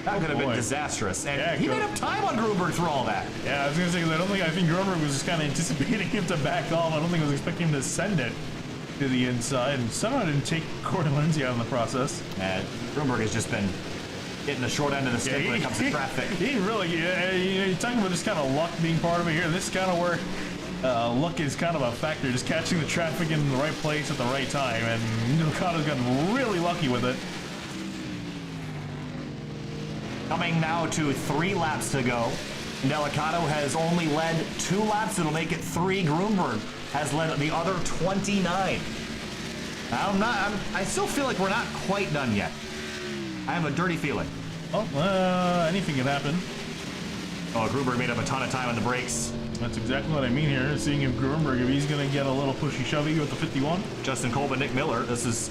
Speaker 1: That could have been disastrous. And he made up time on Gruenberg through all that.
Speaker 2: Yeah, I was gonna say, I think Gruenberg was just kind of anticipating him to back off. I don't think he was expecting him to send it to the inside, and somehow didn't take Corey Lindsay out in the process.
Speaker 1: Gruenberg has just been getting the short end of the stick when it comes to traffic.
Speaker 2: He really, you're talking about just kind of luck being part of it here. This is kind of where luck is kind of a factor, just catching the traffic in the right place at the right time, and Delicato's gotten really lucky with it.
Speaker 1: Coming now to 3 laps to go. Delicato has only led 2 laps. It'll make it 3. Gruenberg has led the other 29. I still feel like we're not quite done yet. I have a dirty feeling.
Speaker 2: Oh, anything can happen.
Speaker 1: Oh, Gruenberg made up a ton of time on the brakes.
Speaker 2: That's exactly what I mean here. Seeing if Gruenberg, if he's going to get a little pushy-shovey with the 51.
Speaker 1: Justin Kolb and Nick Miller. This is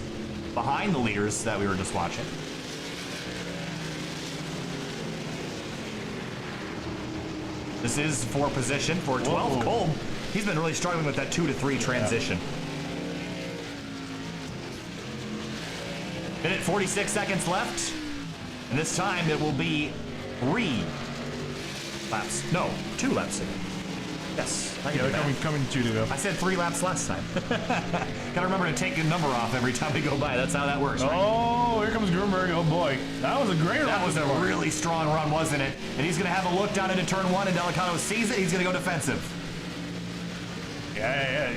Speaker 1: behind the leaders that we were just watching. This is for position for 12. Kolb, he's been really struggling with that 2 to 3 transition. Minute 46 seconds left. And this time it will be 3 laps. No, 2 laps ago. Yes.
Speaker 2: They're coming 2 to go.
Speaker 1: I said 3 laps last time. Gotta remember to take a number off every time we go by. That's how that works, right?
Speaker 2: Oh, here comes Gruenberg. Oh boy. That was a great run.
Speaker 1: That was a really strong run, wasn't it? And he's gonna have a look down into turn 1, and Delicato sees it. He's gonna go defensive.
Speaker 2: Yeah.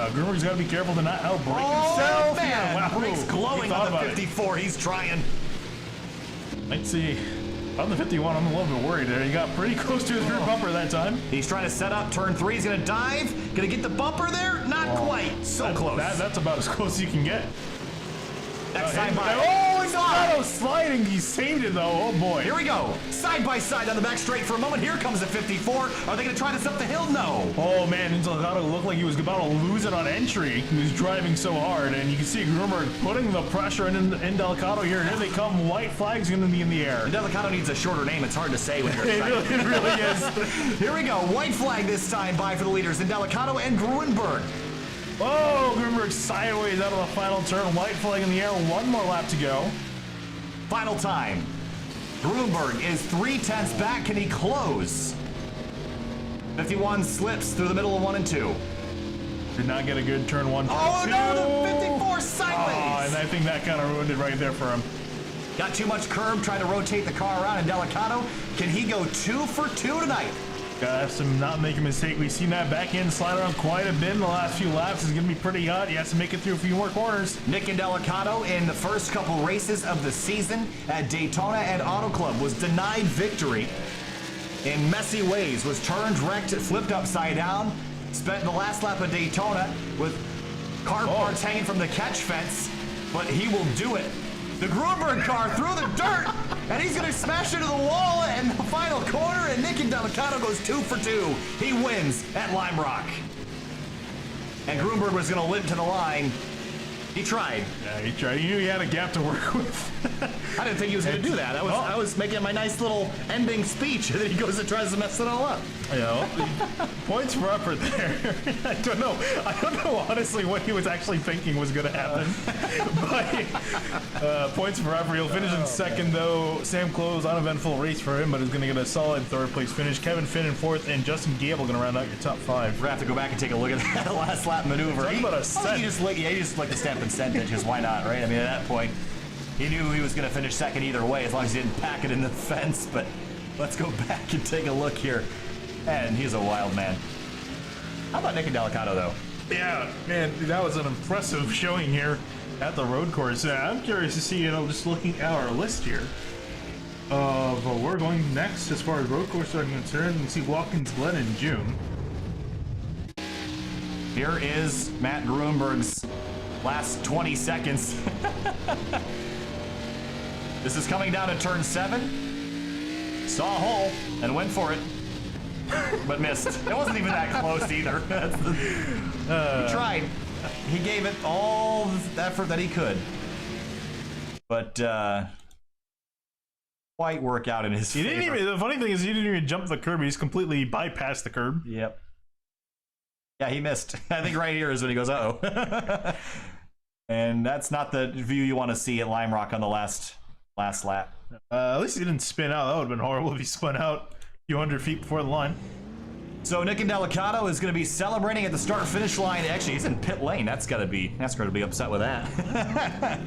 Speaker 2: Gruenberg's got to be careful to not outbrake himself.
Speaker 1: Man.
Speaker 2: Yeah, wow.
Speaker 1: Brakes glowing on the 54. He's trying.
Speaker 2: Let's see. On the 51, I'm a little bit worried there. He got pretty close to his rear bumper that time.
Speaker 1: He's trying to set up turn 3. He's going to dive. Going to get the bumper there. Not quite. So close.
Speaker 2: That's about as close as you can get.
Speaker 1: Next time by.
Speaker 2: Oh, Delicato sliding. He saved it, though. Oh, boy.
Speaker 1: Here we go. Side by side on the back straight for a moment. Here comes the 54. Are they going to try this up the hill? No.
Speaker 2: Oh, man. Delicato looked like he was about to lose it on entry. He was driving so hard, and you can see Gruenberg putting the pressure in Delicato here. Here they come. White flag's going to be in the air.
Speaker 1: And Delicato needs a shorter name. It's hard to say when you're excited.
Speaker 2: It really is.
Speaker 1: Here we go. White flag this time by for the leaders. And Delicato and Gruenberg.
Speaker 2: Oh, Gruenberg sideways out of the final turn. White flag in the air. 1 more lap to go.
Speaker 1: Final time. Gruenberg is 3/10 back. Can he close? 51 slips through the middle of 1 and 2.
Speaker 2: Did not get a good turn 1.
Speaker 1: Oh, no, the 54 sideways.
Speaker 2: Oh, and I think that kind of ruined it right there for him.
Speaker 1: Got too much curb, trying to rotate the car around. And Delicato, can he go 2 for 2 tonight?
Speaker 2: Got to not make a mistake. We've seen that back end slide around quite a bit in the last few laps. It's going to be pretty hot. He has to make it through a few more corners.
Speaker 1: Nick and Delicato in the first couple races of the season at Daytona and Auto Club was denied victory in messy ways. Was turned, wrecked, flipped upside down. Spent the last lap of Daytona with car parts hanging from the catch fence. But he will do it. The Gruenberg car through the dirt, and he's going to smash into the wall in the final corner, and Nick and Delicato goes 2 for 2. He wins at Lime Rock. And Gruenberg was going to limp to the line. He tried.
Speaker 2: Yeah, he tried. He knew he had a gap to work with.
Speaker 1: I didn't think he was going to do that. I was making my nice little ending speech, and then he goes and tries to mess it all up.
Speaker 2: You know, points for effort there. I don't know honestly what he was actually thinking was going to happen. But points for effort. He'll finish in second, though. Sam Close, uneventful race for him, but is going to get a solid 3rd place finish. Kevin Finn in 4th, and Justin Gable going to round out your top 5.
Speaker 1: We're going to have to go back and take a look at that last lap maneuver.
Speaker 2: He
Speaker 1: just like the stamp and sent it, just why not, right? I mean, at that point, he knew he was going to finish second either way, as long as he didn't pack it in the fence. But let's go back and take a look here. And he's a wild man. How about Nick and Delicato, though?
Speaker 2: Yeah, man, that was an impressive showing here at the road course. I'm curious to see, just looking at our list here of where we're going next as far as road courses are concerned. You can see Watkins Glen in June.
Speaker 1: Here is Matt Gruenberg's last 20 seconds. This is coming down to turn 7. Saw a hole and went for it, but missed. It wasn't even that close either. He tried. He gave it all the effort that he could, but quite work out in his favor.
Speaker 2: Didn't even. The funny thing is, he didn't even jump the curb. He's completely bypassed the curb.
Speaker 1: Yep. Yeah, he missed. I think right here is when he goes, uh-oh. And that's not the view you want to see at Lime Rock on the last lap.
Speaker 2: At least he didn't spin out. That would have been horrible if he spun out a few hundred feet before the line.
Speaker 1: So Nick Delicato is going to be celebrating at the start-finish line. Actually, he's in pit lane. NASCAR to be upset with that.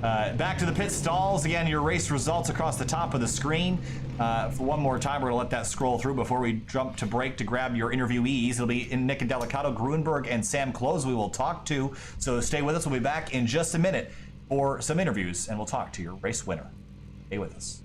Speaker 1: Back to the pit stalls. Again, your race results across the top of the screen. For one more time, we're going to let that scroll through before we jump to break to grab your interviewees. It'll be in Nick Delicato, Gruenberg, and Sam Close we will talk to. So stay with us. We'll be back in just a minute for some interviews, and we'll talk to your race winner. Stay with us.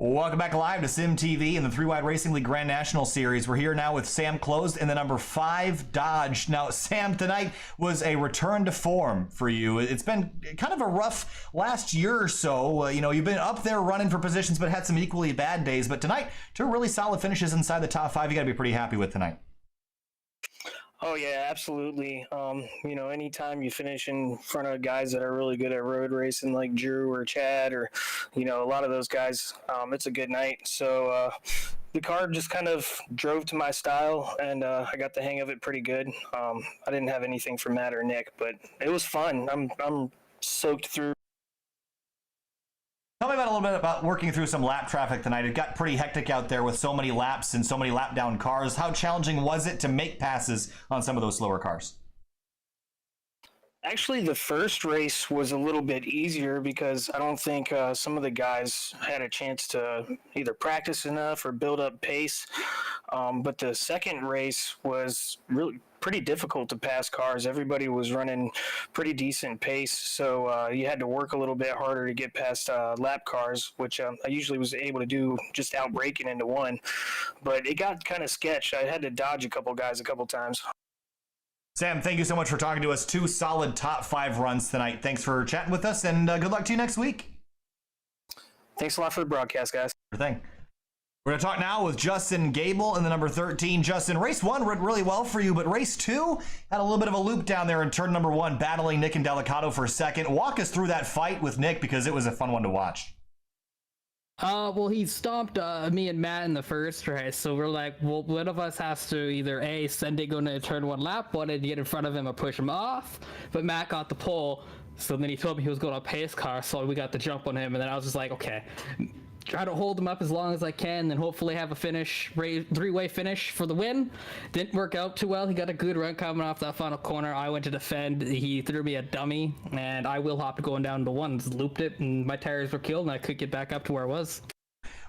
Speaker 1: Welcome back live to Sim TV and the 3-Wide Racing League Grand National Series. We're here now with Sam Close in the number 5 Dodge. Now, Sam, tonight was a return to form for you. It's been kind of a rough last year or so. You've been up there running for positions, but had some equally bad days. But tonight, 2 really solid finishes inside the top 5. You got to be pretty happy with tonight.
Speaker 7: Oh yeah, absolutely. Anytime you finish in front of guys that are really good at road racing, like Drew or Chad, or a lot of those guys, it's a good night. So the car just kind of drove to my style, and I got the hang of it pretty good. I didn't have anything for Matt or Nick, but it was fun. I'm soaked through.
Speaker 1: Tell me a little bit about working through some lap traffic tonight. It got pretty hectic out there with so many laps and so many lap down cars. How challenging was it to make passes on some of those slower cars?
Speaker 7: Actually, the first race was a little bit easier because I don't think some of the guys had a chance to either practice enough or build up pace. But the second race was really pretty difficult to pass cars. Everybody was running pretty decent pace, so you had to work a little bit harder to get past lap cars, which I usually was able to do just out braking into one. But it got kind of sketched. I had to dodge a couple guys a couple times.
Speaker 1: Sam, thank you so much for talking to us. 2 solid top 5 runs tonight. Thanks for chatting with us, and good luck to you next week.
Speaker 7: Thanks a lot for the broadcast, guys.
Speaker 1: Sure thing. We're going to talk now with Justin Gable in the number 13. Justin, race 1 went really well for you, but race 2 had a little bit of a loop down there in turn number 1, battling Nick and Delicato for a second. Walk us through that fight with Nick, because it was a fun one to watch.
Speaker 8: Well, he stomped me and Matt in the first race, so we're like, well, one of us has to either A, send it going to turn 1 lap, one to get in front of him or push him off, but Matt got the pole, so then he told me he was going to a pace car, so we got the jump on him, and then I was just like, okay, try to hold him up as long as I can, then hopefully have a finish, 3-way finish for the win. Didn't work out too well. He got a good run coming off that final corner. I went to defend. He threw me a dummy, and I wheel hopped going down to 1, just looped it, and my tires were killed, and I couldn't get back up to where I was.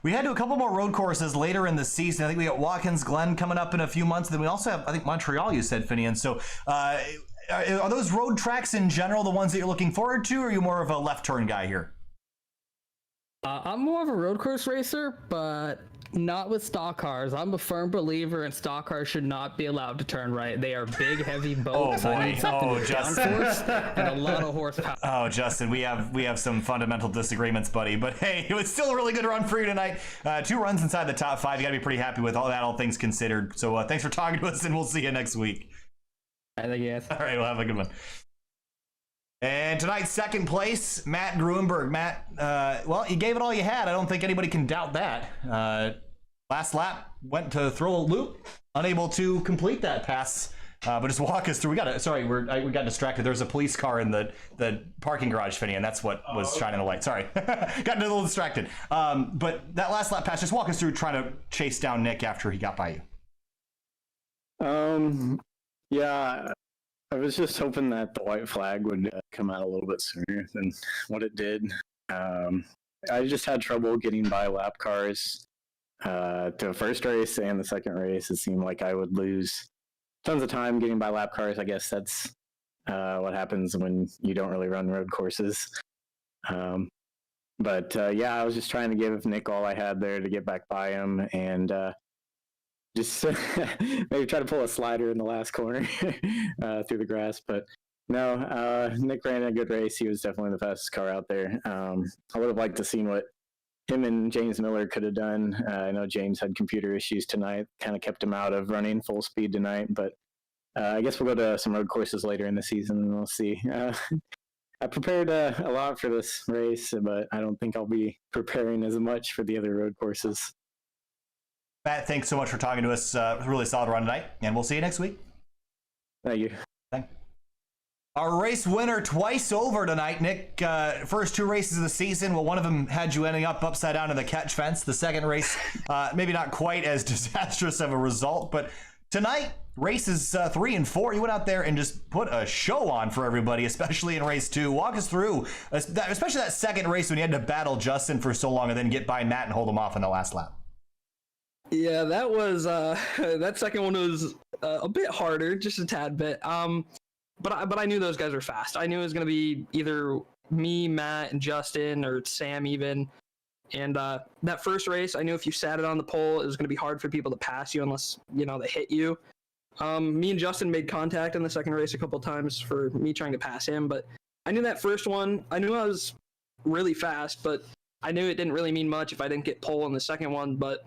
Speaker 1: We head to a couple more road courses later in the season. I think we got Watkins Glen coming up in a few months. Then we also have, I think, Montreal, you said, Finian. So are those road tracks in general the ones that you're looking forward to, or are you more of a left turn guy here?
Speaker 8: I'm more of a road course racer, but Not with stock cars. I'm a firm believer in stock cars should not be allowed to turn right. They are big, heavy boats.
Speaker 1: boy.
Speaker 8: I need something
Speaker 1: Oh,
Speaker 8: with
Speaker 1: Justin.
Speaker 8: downforce and a lot of horsepower.
Speaker 1: Oh, Justin, we have some fundamental disagreements, buddy. But hey, it was still a really good run for you tonight. 2 runs inside the top 5. You got to be pretty happy with all that, all things considered. So thanks for talking to us, and we'll see you next week.
Speaker 8: I think yes.
Speaker 1: All right, we'll have a good one. And tonight's second place, Matt Gruenberg. Matt, well, you gave it all you had. I don't think anybody can doubt that. Last lap, went to throw a loop, unable to complete that pass. But just walk us through. We got distracted. There's a police car in the parking garage, Finney, and that's what was shining the light. Sorry, got a little distracted. But that last lap pass, just walk us through trying to chase down Nick after he got by you.
Speaker 9: Yeah, I was just hoping that the white flag would come out a little bit sooner than what it did. I just had trouble getting by lap cars to the first race and the second race. It seemed like I would lose tons of time getting by lap cars. I guess that's what happens when you don't really run road courses. But I was just trying to give Nick all I had there to get back by him, and just maybe try to pull a slider in the last corner through the grass. But no, Nick ran a good race. He was definitely the fastest car out there. I would have liked to seen what him and James Miller could have done. I know James had computer issues tonight, kind of kept him out of running full speed tonight. But I guess we'll go to some road courses later in the season, and we'll see. I prepared a lot for this race, but I don't think I'll be preparing as much for the other road courses.
Speaker 1: Matt, thanks so much for talking to us. Really solid run tonight, and we'll see you next week.
Speaker 9: Thank you.
Speaker 1: Thanks. Our race winner twice over tonight, Nick. First 2 races of the season. Well, one of them had you ending up upside down in the catch fence. The second race, maybe not quite as disastrous of a result, but tonight, races 3 and 4, you went out there and just put a show on for everybody, especially in race 2. Walk us through, especially that second race when you had to battle Justin for so long and then get by Matt and hold him off in the last lap.
Speaker 8: Yeah, that was that second one was a bit harder, just a tad bit. But I knew those guys were fast. I knew it was going to be either me, Matt, and Justin, or Sam even. And that first race, I knew if you sat it on the pole, it was going to be hard for people to pass you unless, they hit you. Me and Justin made contact in the second race a couple times for me trying to pass him. But I knew that first one, I knew I was really fast, but I knew it didn't really mean much if I didn't get pole in the second one. But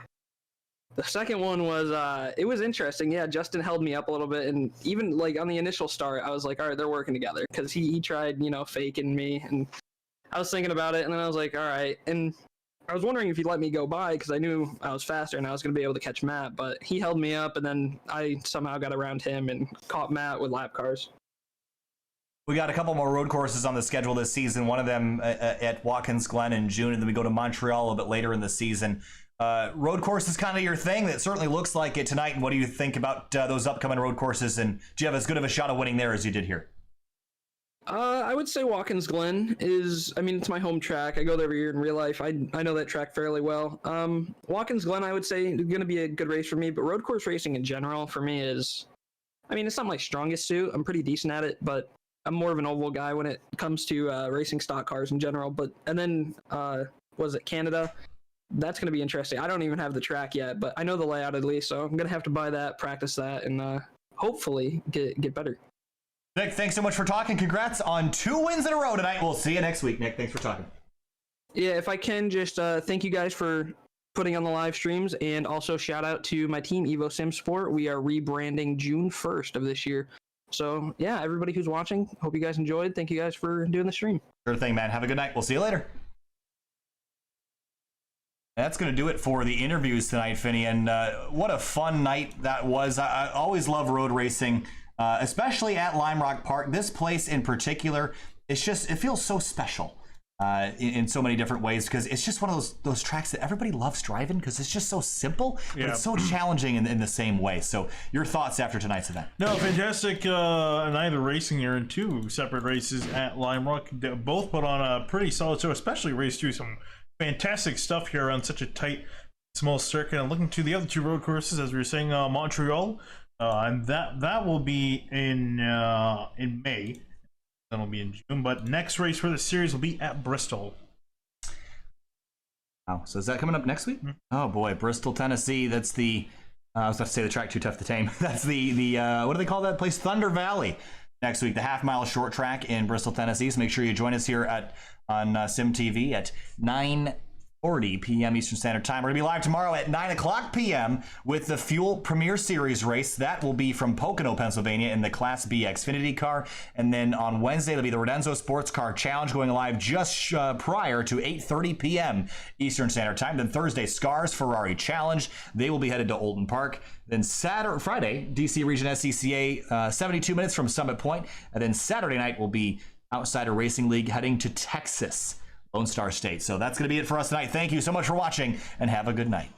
Speaker 8: the second one was, it was interesting. Yeah, Justin held me up a little bit. And even like on the initial start, I was like, all right, they're working together. Because he tried, faking me. And I was thinking about it. And then I was like, all right. And I was wondering if he'd let me go by because I knew I was faster and I was going to be able to catch Matt. But he held me up. And then I somehow got around him and caught Matt with lap cars.
Speaker 1: We got a couple more road courses on the schedule this season. One of them at Watkins Glen in June. And then we go to Montreal a little bit later in the season. Road course is kind of your thing. That certainly looks like it tonight. And what do you think about those upcoming road courses? And do you have as good of a shot of winning there as you did here?
Speaker 8: I would say Watkins Glen is, it's my home track. I go there every year in real life. I know that track fairly well. Watkins Glen, I would say, is going to be a good race for me. But road course racing in general for me is, it's not my strongest suit. I'm pretty decent at it, but I'm more of an oval guy when it comes to racing stock cars in general. And then, was it Canada? That's going to be interesting. I don't even have the track yet, but I know the layout at least, so I'm going to have to buy that, practice that, and hopefully get better.
Speaker 1: Nick, thanks so much for talking. Congrats on 2 wins in a row tonight. We'll see you next week, Nick. Thanks for talking.
Speaker 8: Yeah, if I can just thank you guys for putting on the live streams, and also shout out to my team, Evo Sim Sport. We are rebranding June 1st of this year. So, yeah, everybody who's watching, hope you guys enjoyed. Thank you guys for doing the stream.
Speaker 1: Sure thing, man. Have a good night. We'll see you later. That's going to do it for the interviews tonight, Finney. And what a fun night that was. I always love road racing, especially at Lime Rock Park. This place in particular, it feels so special in so many different ways, because it's just one of those tracks that everybody loves driving because it's just so simple, but it's so challenging in the same way. So your thoughts after tonight's event?
Speaker 2: No, fantastic night of racing here in 2 separate races at Lime Rock. They both put on a pretty solid show, especially race 2. Some fantastic stuff here on such a tight, small circuit. And looking to the other 2 road courses, as we were saying, Montreal, and that will be in May. That'll be in June. But next race for the series will be at Bristol.
Speaker 1: Oh, so is that coming up next week? Oh boy, Bristol, Tennessee. That's the I was about to say the track too tough to tame. That's the what do they call that place? Thunder Valley. Next week, the half-mile short track in Bristol, Tennessee. So make sure you join us here on Sim TV at 9:40 p.m. Eastern Standard Time. We're going to be live tomorrow at 9 o'clock p.m. with the Fuel Premier Series race. That will be from Pocono, Pennsylvania in the Class B Xfinity car. And then on Wednesday, it'll be the Rodenzo Sports Car Challenge going live just prior to 8:30 p.m. Eastern Standard Time. Then Thursday, Scars Ferrari Challenge. They will be headed to Olton Park. Then Friday, DC Region SCCA 72 minutes from Summit Point. And then Saturday night will be Outsider Racing League heading to Texas, Lone Star State. So that's going to be it for us tonight. Thank you so much for watching, and have a good night.